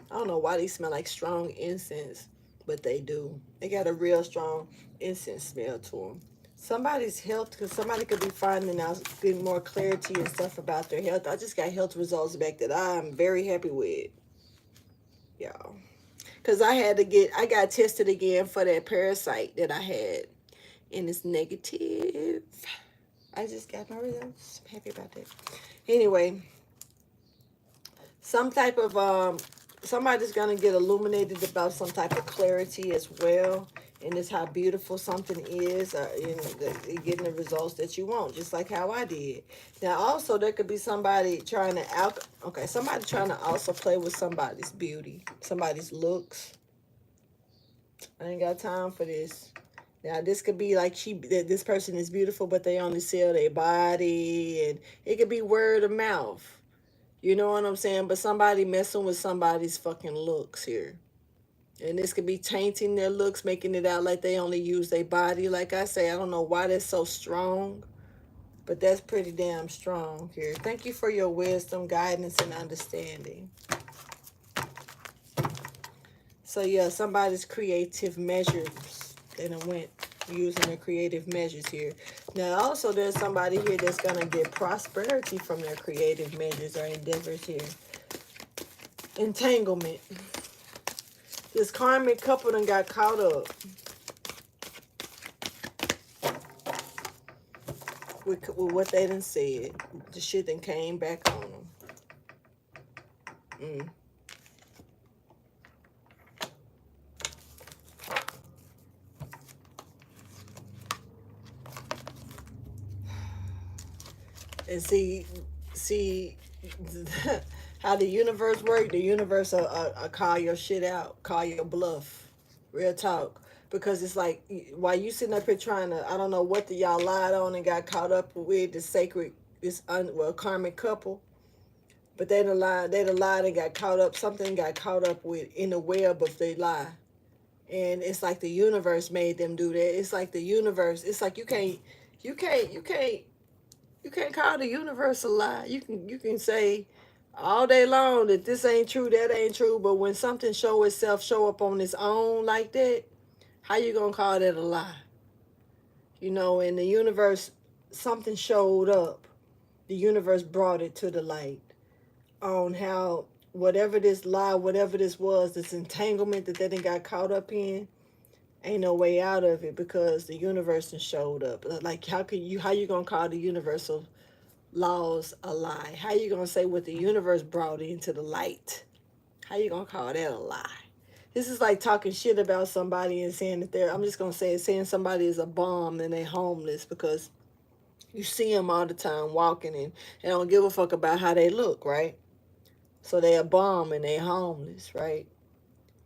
I don't know why they smell like strong incense, but they do. They got a real strong incense smell to them. Somebody's health, because somebody could be finding out, getting more clarity and stuff about their health. I just got health results back that I'm very happy with, y'all. Because I got tested again for that parasite that I had, and it's negative. I just got my results. I'm happy about that. Anyway, some type of somebody's gonna get illuminated about some type of clarity as well, and it's how beautiful something is, getting the results that you want, just like how I did. Now also there could be somebody trying to somebody trying to also play with somebody's beauty, somebody's looks. I ain't got time for this. Now this could be like this person is beautiful, but they only sell their body, and it could be word of mouth. You know what I'm saying? But somebody messing with somebody's fucking looks here. And this could be tainting their looks, making it out like they only use their body. Like I say, I don't know why that's so strong, but that's pretty damn strong here. Thank you for your wisdom, guidance, and understanding. So yeah, somebody's creative measures. They done went using their creative measures here. Now also there's somebody here that's gonna get prosperity from their creative measures or endeavors here. Entanglement. This karmic couple done got caught up with what they done said. The shit done came back on them. And see how the universe works. The universe will call your shit out, call your bluff, real talk. Because it's like while you sitting up here trying to, I don't know what the y'all lied on and got caught up with the sacred, karmic couple, but they done lied and got caught up. Something got caught up with in the web of they lie, and it's like the universe made them do that. It's like the universe. It's like you can't call the universe a lie. You can say all day long that this ain't true, that ain't true, but when something show up on its own like that, how you gonna call that a lie? You know, in the universe, something showed up. The universe brought it to the light on how whatever this lie, whatever this was, this entanglement that they done got caught up in, ain't no way out of it because the universe done showed up. Like how you gonna call the universal laws a lie? How you gonna say what the universe brought into the light? How you gonna call that a lie? This is like talking shit about somebody and saying that I'm just gonna say it, saying somebody is a bum and they homeless because you see them all the time walking and they don't give a fuck about how they look, right? So they a bum and they homeless, right?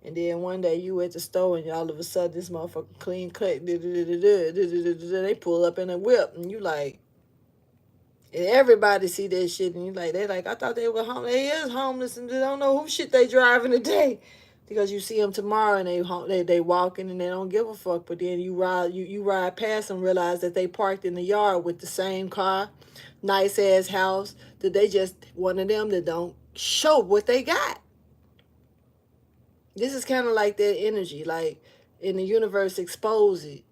And then one day you at the store and all of a sudden this motherfucker clean cut, they pull up in a whip and you like, and everybody see that shit and you like, they like, I thought they were homeless. They is homeless and they don't know who shit they driving today. Because you see them tomorrow and they walking and they don't give a fuck. But then you ride past them, realize that they parked in the yard with the same car, nice ass house, that they just one of them that don't show what they got. This is kind of like that energy, like in the universe expose it.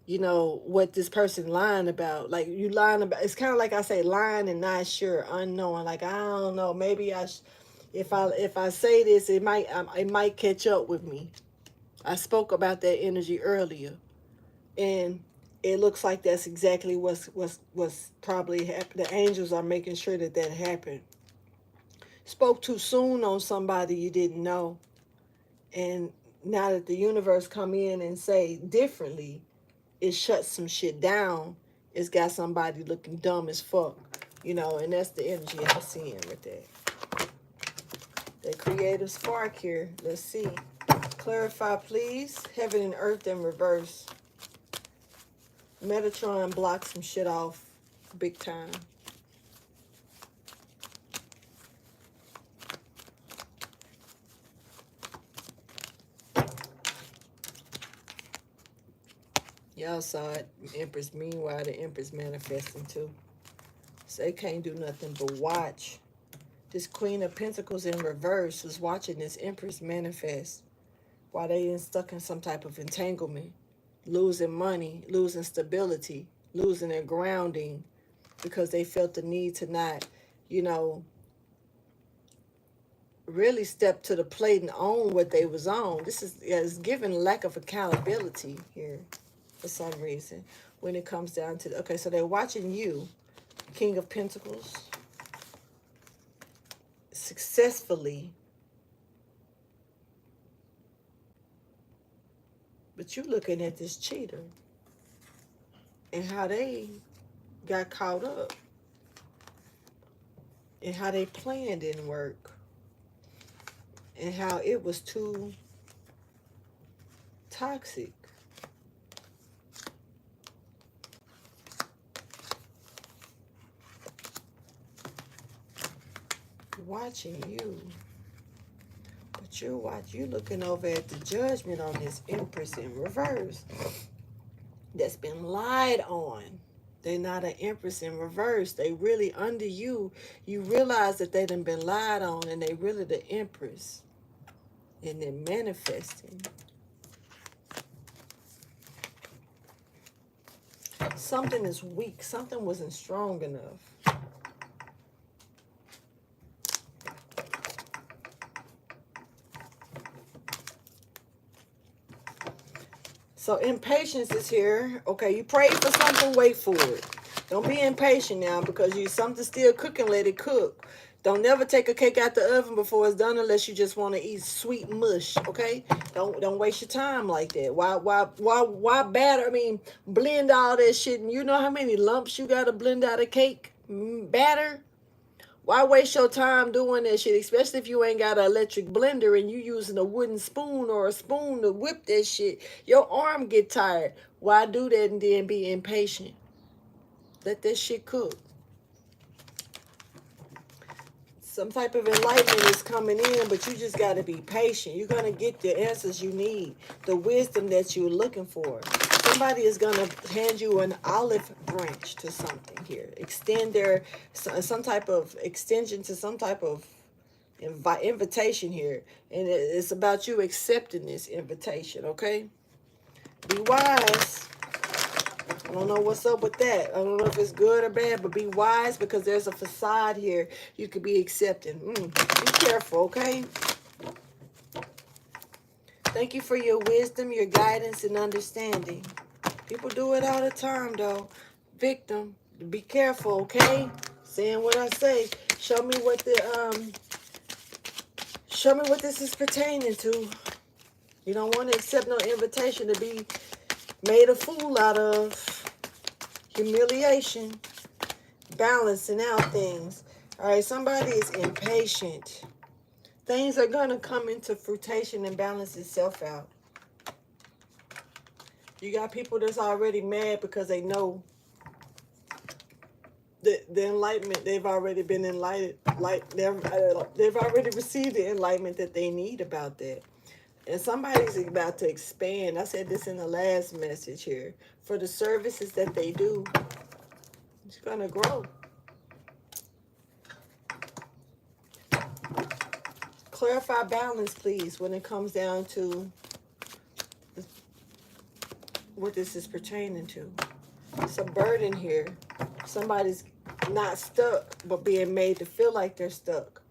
You know what this person lying about. Like you lying about. It's kind of like I say, lying and not sure, unknowing. Like I don't know. Maybe if I say this, it might catch up with me. I spoke about that energy earlier, and it looks like that's exactly what's probably happened. The angels are making sure that happened. Spoke too soon on somebody you didn't know, and now that the universe come in and say differently, it shuts some shit down. It's got somebody looking dumb as fuck, and that's the energy I'm seeing with that. The creative spark here. Let's see. Clarify, please. Heaven and earth in reverse. Metatron blocks some shit off big time. Y'all saw it. Empress. Meanwhile, the Empress manifesting too. So they can't do nothing but watch. This Queen of Pentacles in reverse was watching this Empress manifest while they stuck in some type of entanglement, losing money, losing stability, losing their grounding because they felt the need to not, really step to the plate and own what they was on. This is given lack of accountability here for some reason when it comes down to, okay, so they're watching you, King of Pentacles, successfully, but you looking at this cheater and how they got caught up and how they plan didn't work and how it was too toxic. Watching you, but you looking over at the judgment on this Empress in reverse that's been lied on. They're not an Empress in reverse. They really under you. You realize that they done been lied on and they really the Empress. and then manifesting. Something is weak. Something wasn't strong enough. So impatience is here. Okay, you prayed for something, wait for it. Don't be impatient now because you something still cooking, let it cook. Don't never take a cake out the oven before it's done unless you just want to eat sweet mush, okay? Don't waste your time like that. Why batter? I mean, blend all that shit and you know how many lumps you gotta blend out of cake batter? Why waste your time doing that shit, especially if you ain't got an electric blender and you using a wooden spoon or a spoon to whip that shit? Your arm get tired. Why do that and then be impatient? Let that shit cook. Some type of enlightenment is coming in, but you just got to be patient. You're going to get the answers you need, the wisdom that you're looking for. Somebody is going to hand you an olive branch to something here. Extend their, some type of extension to some type of invitation here. And it's about you accepting this invitation, okay? Be wise. I don't know what's up with that. I don't know if it's good or bad, but be wise because there's a facade here you could be accepting. Be careful, okay? Thank you for your wisdom, your guidance, and understanding. People do it all the time, though. Victim, be careful, okay? Saying what I say. Show me what this is pertaining to. You don't want to accept no invitation to be made a fool out of. Humiliation, balancing out things. All right, somebody is impatient. Things are going to come into fruition and balance itself out. You got people that's already mad because they know the enlightenment. They've already been enlightened. They've already received the enlightenment that they need about that. And somebody's about to expand. I said this in the last message here. For the services that they do, it's going to grow. Clarify balance, please, when it comes down to what this is pertaining to. It's a burden here. Somebody's not stuck, but being made to feel like they're stuck.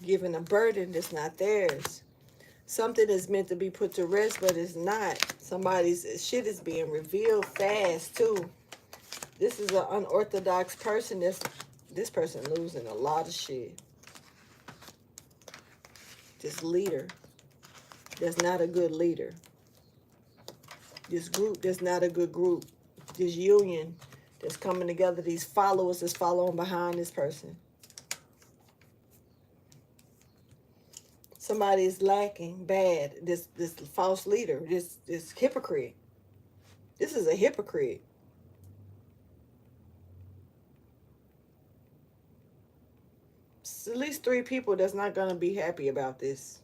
Given a burden that's not theirs. Something is meant to be put to rest, but it's not. Somebody's shit is being revealed fast, too. This is an unorthodox person. This person losing a lot of shit. This leader that's not a good leader. This group that's not a good group. This union that's coming together. These followers that's following behind this person. Somebody is lacking bad. This false leader. This hypocrite. This is a hypocrite. At least 3 people that's not going to be happy about this.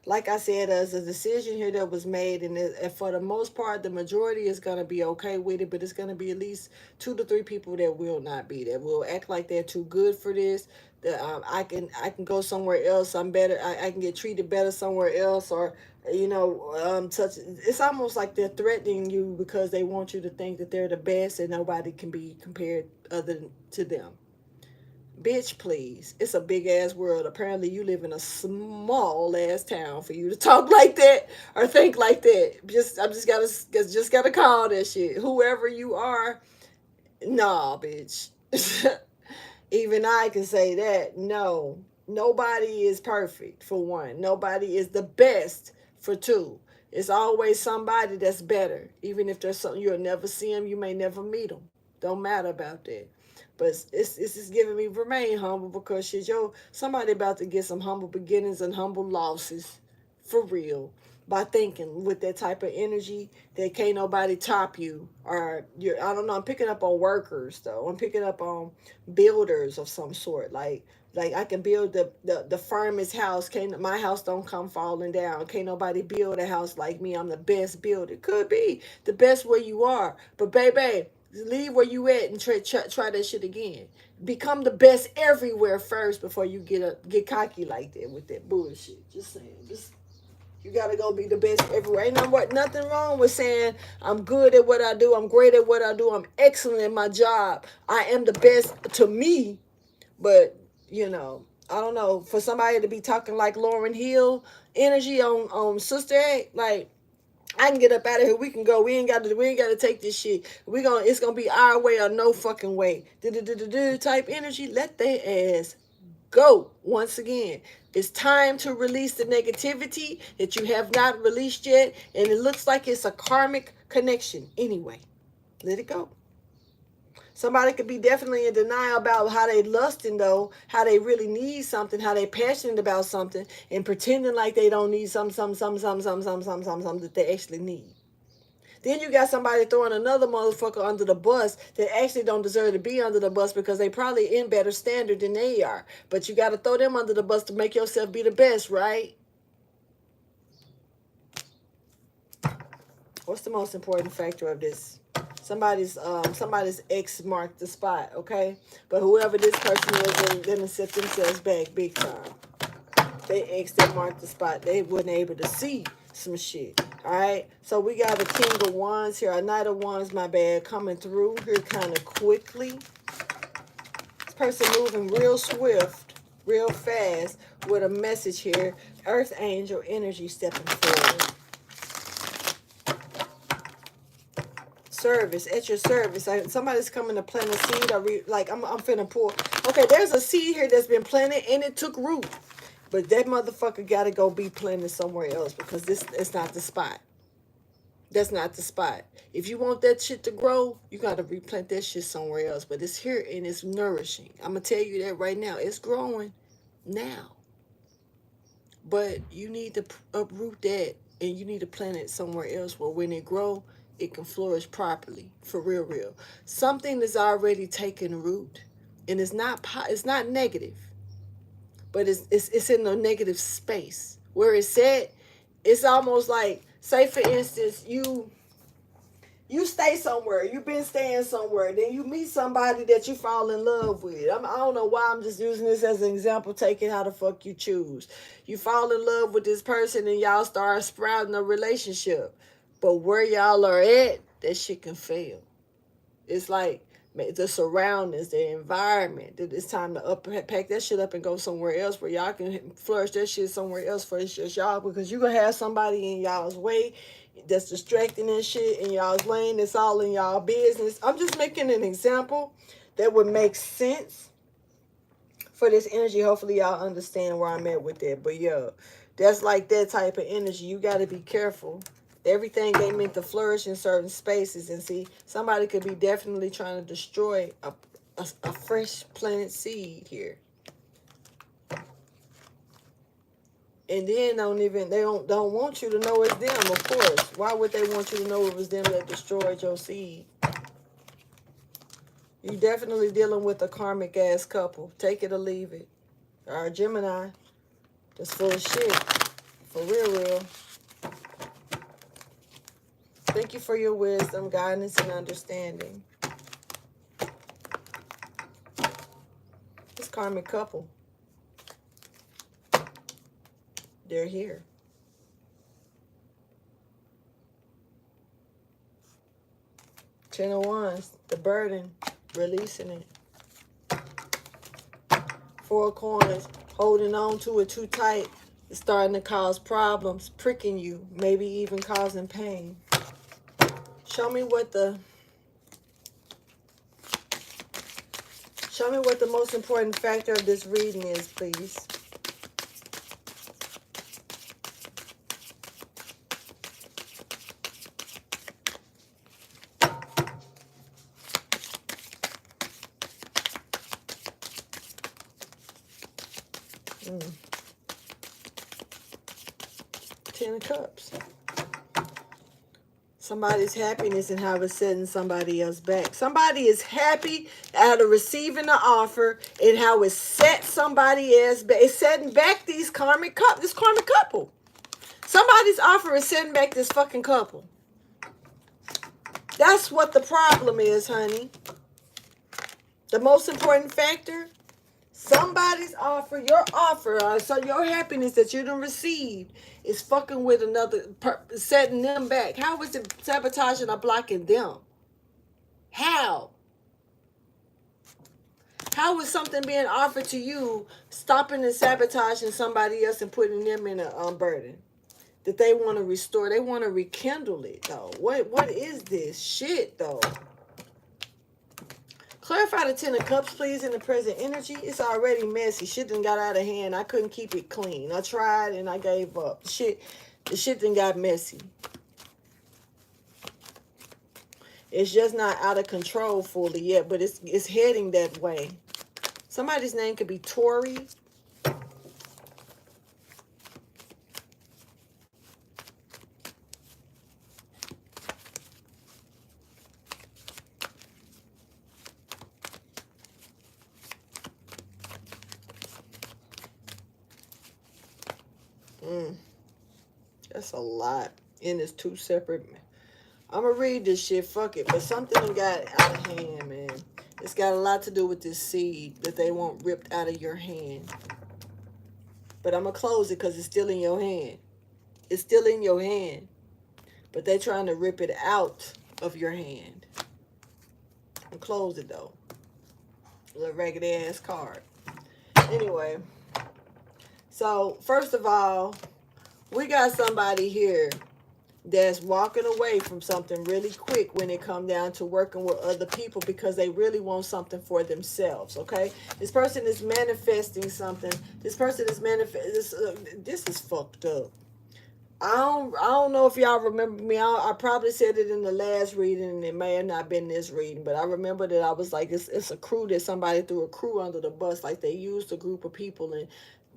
Like I said, there's a decision here that was made, and for the most part, the majority is going to be okay with it, but it's going to be at least 2 to 3 people that will not be, that will act like they're too good for this, that I can go somewhere else, I'm better, I can get treated better somewhere else, or, you know, it's almost like they're threatening you because they want you to think that they're the best and nobody can be compared other to them. Bitch, please. It's a big ass world. Apparently you live in a small ass town for you to talk like that or think like that. I just gotta call that shit. Whoever you are, nah, bitch. Even I can say that. No. Nobody is perfect, for one. Nobody is the best, for 2. It's always somebody that's better. Even if there's something you'll never see them, you may never meet them. Don't matter about that. But it's just giving me remain humble because shit, somebody about to get some humble beginnings and humble losses. For real. By thinking with that type of energy that can't nobody top you. Or I don't know, I'm picking up on workers though. I'm picking up on builders of some sort. Like I can build the firmest house. My house don't come falling down. Can't nobody build a house like me. I'm the best builder. Could be the best where you are. But baby, leave where you at and try that shit again. Become the best everywhere first before you get cocky like that with that bullshit. Just saying. You got to go be the best everywhere. Ain't nothing wrong with saying, I'm good at what I do. I'm great at what I do. I'm excellent at my job. I am the best to me. But, you know, I don't know. For somebody to be talking like Lauryn Hill energy on Sister Act, like, I can get up out of here. We can go. We ain't got to take this shit. It's gonna be our way or no fucking way. Type energy. Let their ass go. Once again, it's time to release the negativity that you have not released yet, and it looks like it's a karmic connection anyway. Let it go. Somebody could be definitely in denial about how they lusting though, how they really need something, how they passionate about something, and pretending like they don't need something that they actually need. Then you got somebody throwing another motherfucker under the bus that actually don't deserve to be under the bus because they probably in better standard than they are. But you got to throw them under the bus to make yourself be the best, right? What's the most important factor of this? Somebody's ex marked the spot, okay? But whoever this person is, they set themselves back big time. They ex that marked the spot. They wasn't able to see some shit. All right. So we got a King of Wands here, a Knight of Wands, my bad, coming through here kind of quickly. This person moving real swift, real fast with a message here. Earth Angel energy stepping forward. Service, at your service. Somebody's coming to plant a seed. I'm finna pour. Okay, there's a seed here that's been planted and it took root. But that motherfucker got to go be planted somewhere else because it's not the spot. That's not the spot. If you want that shit to grow, you got to replant that shit somewhere else. But it's here and it's nourishing. I'm going to tell you that right now. It's growing now. But you need to uproot that and you need to plant it somewhere else where when it grow, it can flourish properly. For real. Something is already taking root and it's not negative. But it's in a negative space. Where it's at, it's almost like, say for instance, you stay somewhere, you've been staying somewhere, then you meet somebody that you fall in love with. I don't know why I'm just using this as an example, take it how the fuck you choose. You fall in love with this person and y'all start sprouting a relationship. But where y'all are at, that shit can fail. It's like, the surroundings, the environment, that it's time to pack that shit up and go somewhere else where y'all can flourish that shit somewhere else for it's just y'all, because you're gonna have somebody in y'all's way that's distracting and shit in y'all's lane. It's all in y'all business. I'm just making an example that would make sense for this energy. Hopefully y'all understand where I'm at with that. But yeah, that's like that type of energy. You got to be careful. Everything they meant to flourish in certain spaces. And see, somebody could be definitely trying to destroy a fresh planted seed here. And then they don't want you to know it's them, of course. Why would they want you to know it was them that destroyed your seed? You definitely dealing with a karmic ass couple. Take it or leave it. Or a Gemini that's full of shit. For real. Thank you for your wisdom, guidance, and understanding. This karmic couple, they're here. Ten of Wands, the burden, releasing it. Four of Coins, holding on to it too tight. It's starting to cause problems, pricking you, maybe even causing pain. Show me what the most important factor of this reading is, please. Ten of Cups. Somebody's happiness and how it's setting somebody else back. Somebody is happy out of receiving the offer and how it set somebody else back. It's setting back this karmic couple. Somebody's offer is setting back this fucking couple. That's what the problem is, honey. The most important factor Somebody's offer, your offer, so your happiness that you done received is fucking with another, setting them back. How is it sabotaging or blocking them? How? How is something being offered to you stopping and sabotaging somebody else and putting them in a burden that they want to restore? They want to rekindle it, though. What is this shit, though? Clarify the Ten of Cups, please, in the present energy. It's already messy. Shit done got out of hand. I couldn't keep it clean. I tried and I gave up. The shit done got messy. It's just not out of control fully yet, but it's heading that way. Somebody's name could be Tori. That's a lot. And it's two separate. I'm going to read this shit. Fuck it. But something got out of hand, man. It's got a lot to do with this seed that they want ripped out of your hand. But I'm going to close it because it's still in your hand. It's still in your hand. But they're trying to rip it out of your hand. I'm close it, though. A little raggedy ass card. Anyway. So, first of all, we got somebody here that's walking away from something really quick when it comes down to working with other people because they really want something for themselves, okay? This person is manifesting something. This person is this is fucked up. I don't know if y'all remember me. I probably said it in the last reading, and it may have not been this reading, but I remember that I was like, it's a crew that somebody threw a crew under the bus, like they used a group of people and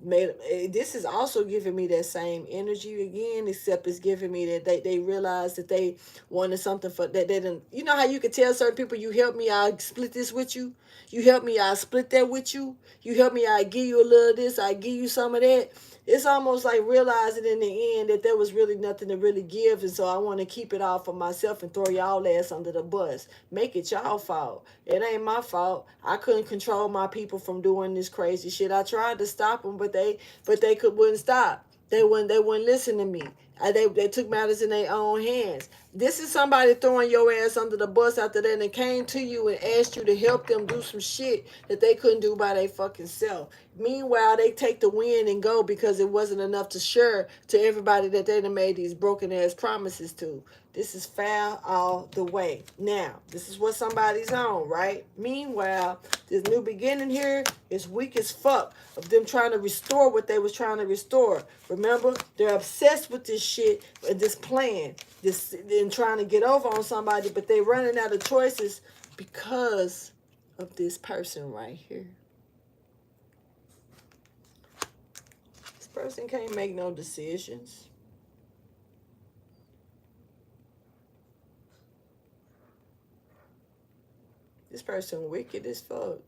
made. This is also giving me that same energy again, except it's giving me that they realized that they wanted something for that they didn't. You know how you could tell certain people, you help me, I'll split this with you. You help me, I'll split that with you. You help me, I'll give you a little of this, I'll give you some of that. It's almost like realizing in the end that there was really nothing to really give, and so I want to keep it all for myself and throw y'all ass under the bus. Make it y'all fault. It ain't my fault. I couldn't control my people from doing this crazy shit. I tried to stop them, but they wouldn't stop. They wouldn't listen to me. They took matters in their own hands. This is somebody throwing your ass under the bus after that and came to you and asked you to help them do some shit that they couldn't do by their fucking self. Meanwhile, they take the win and go because it wasn't enough to share to everybody that they done made these broken ass promises to. This is foul all the way. Now, this is what somebody's on, right? Meanwhile, this new beginning here is weak as fuck of them trying to restore what they was trying to restore. Remember, they're obsessed with this shit, this plan, this and trying to get over on somebody, but they're running out of choices because of this person right here. This person can't make no decisions. This person wicked as fuck.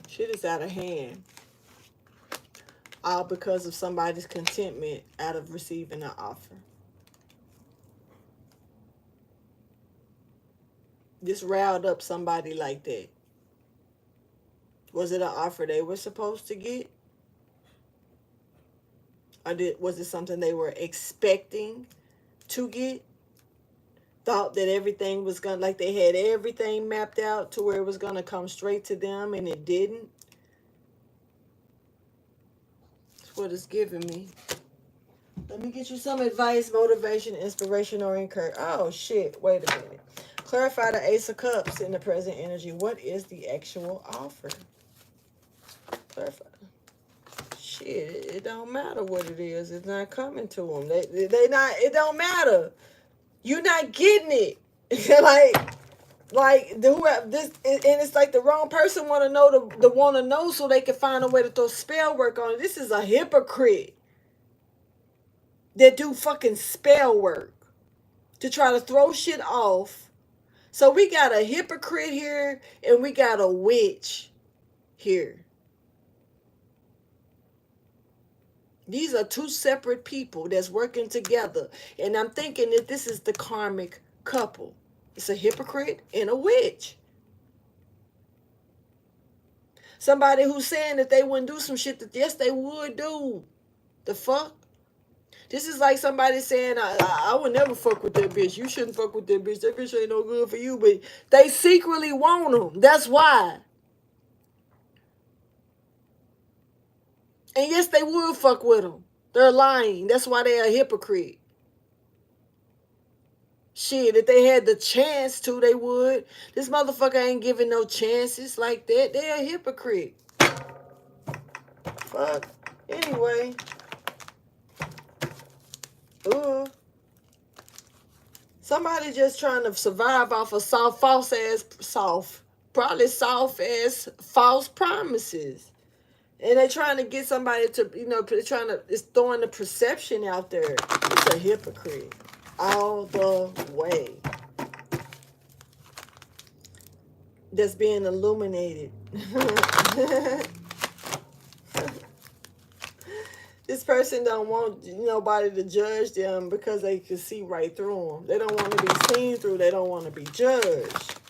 Shit is out of hand. All because of somebody's contentment out of receiving an offer. This riled up somebody like that. Was it an offer they were supposed to get? Or was it something they were expecting to get? Thought that everything was going to, like they had everything mapped out to where it was going to come straight to them, and it didn't? That's what it's giving me. Let me get you some advice, motivation, inspiration, or encouragement. Oh, shit. Wait a minute. Clarify the Ace of Cups in the present energy. What is the actual offer? Clarify. Shit, it don't matter what it is. It's not coming to them. They not. It don't matter. You're not getting it. like this, and it's like the wrong person want to know the want to know so they can find a way to throw spell work on it. This is a hypocrite that do fucking spell work to try to throw shit off. So we got a hypocrite here and we got a witch here. These are two separate people that's working together. And I'm thinking that this is the karmic couple. It's a hypocrite and a witch. Somebody who's saying that they wouldn't do some shit that, yes, they would do. The fuck? This is like somebody saying, I would never fuck with that bitch. You shouldn't fuck with that bitch. That bitch ain't no good for you. But they secretly want them. That's why. And yes, they would fuck with them. They're lying. That's why they're a hypocrite. Shit, if they had the chance to, they would. This motherfucker ain't giving no chances like that. They're a hypocrite. Fuck. Anyway. Somebody just trying to survive off of false ass false promises. And they're trying to get somebody to, it's throwing the perception out there. It's a hypocrite. All the way. That's being illuminated. This person don't want nobody to judge them because they can see right through them. They don't want to be seen through. They don't want to be judged.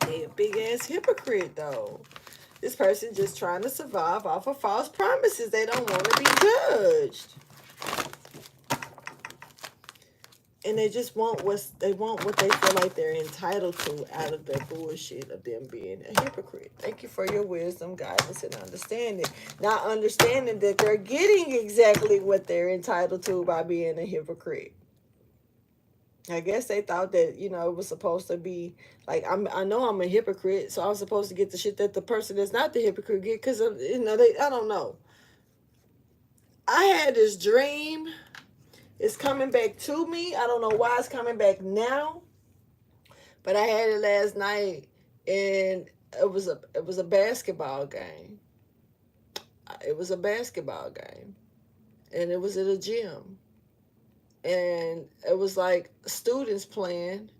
They a big ass hypocrite though. This person just trying to survive off of false promises. They don't want to be judged. And they just want what they feel like they're entitled to out of the bullshit of them being a hypocrite. Thank you for your wisdom, guidance, and understanding. Not understanding that they're getting exactly what they're entitled to by being a hypocrite. I guess they thought that, it was supposed to be like, I know I'm a hypocrite, so I'm supposed to get the shit that the person that's not the hypocrite get because, I don't know. I had this dream. It's coming back to me. I don't know why it's coming back now. But I had it last night, and it was a basketball game. It was a basketball game. And it was at a gym. And it was like students playing,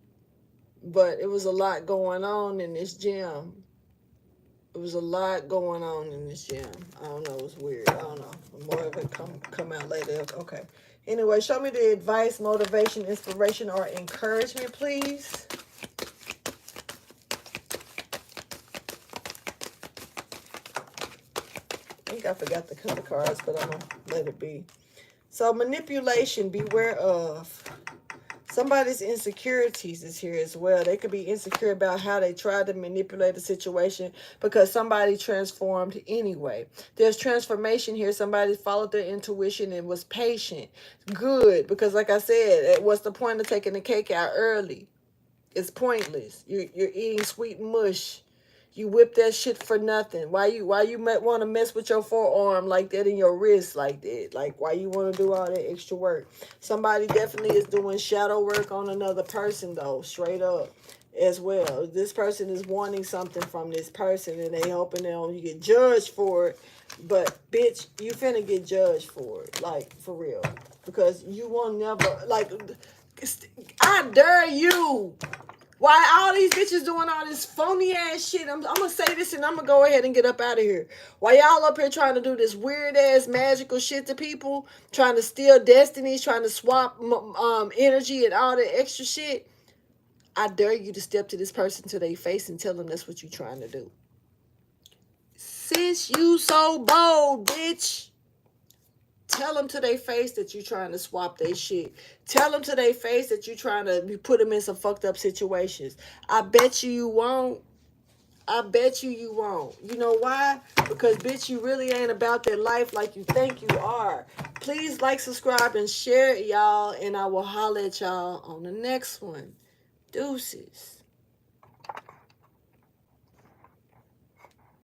but it was a lot going on in this gym. It was a lot going on in this gym. I don't know. It was weird. I don't know. More of it come out later. Okay. Anyway, show me the advice, motivation, inspiration, or encouragement, please. I think I forgot to cut the cards, but I'm going to let it be. So, manipulation, beware of. Somebody's insecurities is here as well. They could be insecure about how they tried to manipulate the situation because somebody transformed anyway. There's transformation here. Somebody followed their intuition and was patient. Good, because like I said, what's the point of taking the cake out early? It's pointless. You're eating sweet mush. You whip that shit for nothing. Why you might want to mess with your forearm like that and your wrist like that? Like, why you want to do all that extra work? Somebody definitely is doing shadow work on another person, though, straight up as well. This person is wanting something from this person, and they hoping they don't get judged for it. But, bitch, you finna get judged for it. Like, for real. Because you will never, like, I dare you. Why all these bitches doing all this phony ass shit? I'm going to say this and I'm going to go ahead and get up out of here. Why y'all up here trying to do this weird ass magical shit to people, trying to steal destinies, trying to swap energy and all that extra shit? I dare you to step to this person to their face and tell them that's what you're trying to do. Since you so bold, bitch. Tell them to their face that you're trying to swap their shit. Tell them to their face that you're trying to put them in some fucked up situations. I bet you won't. I bet you won't. You know why? Because, bitch, you really ain't about that life like you think you are. Please like, subscribe, and share it, y'all. And I will holler at y'all on the next one. Deuces.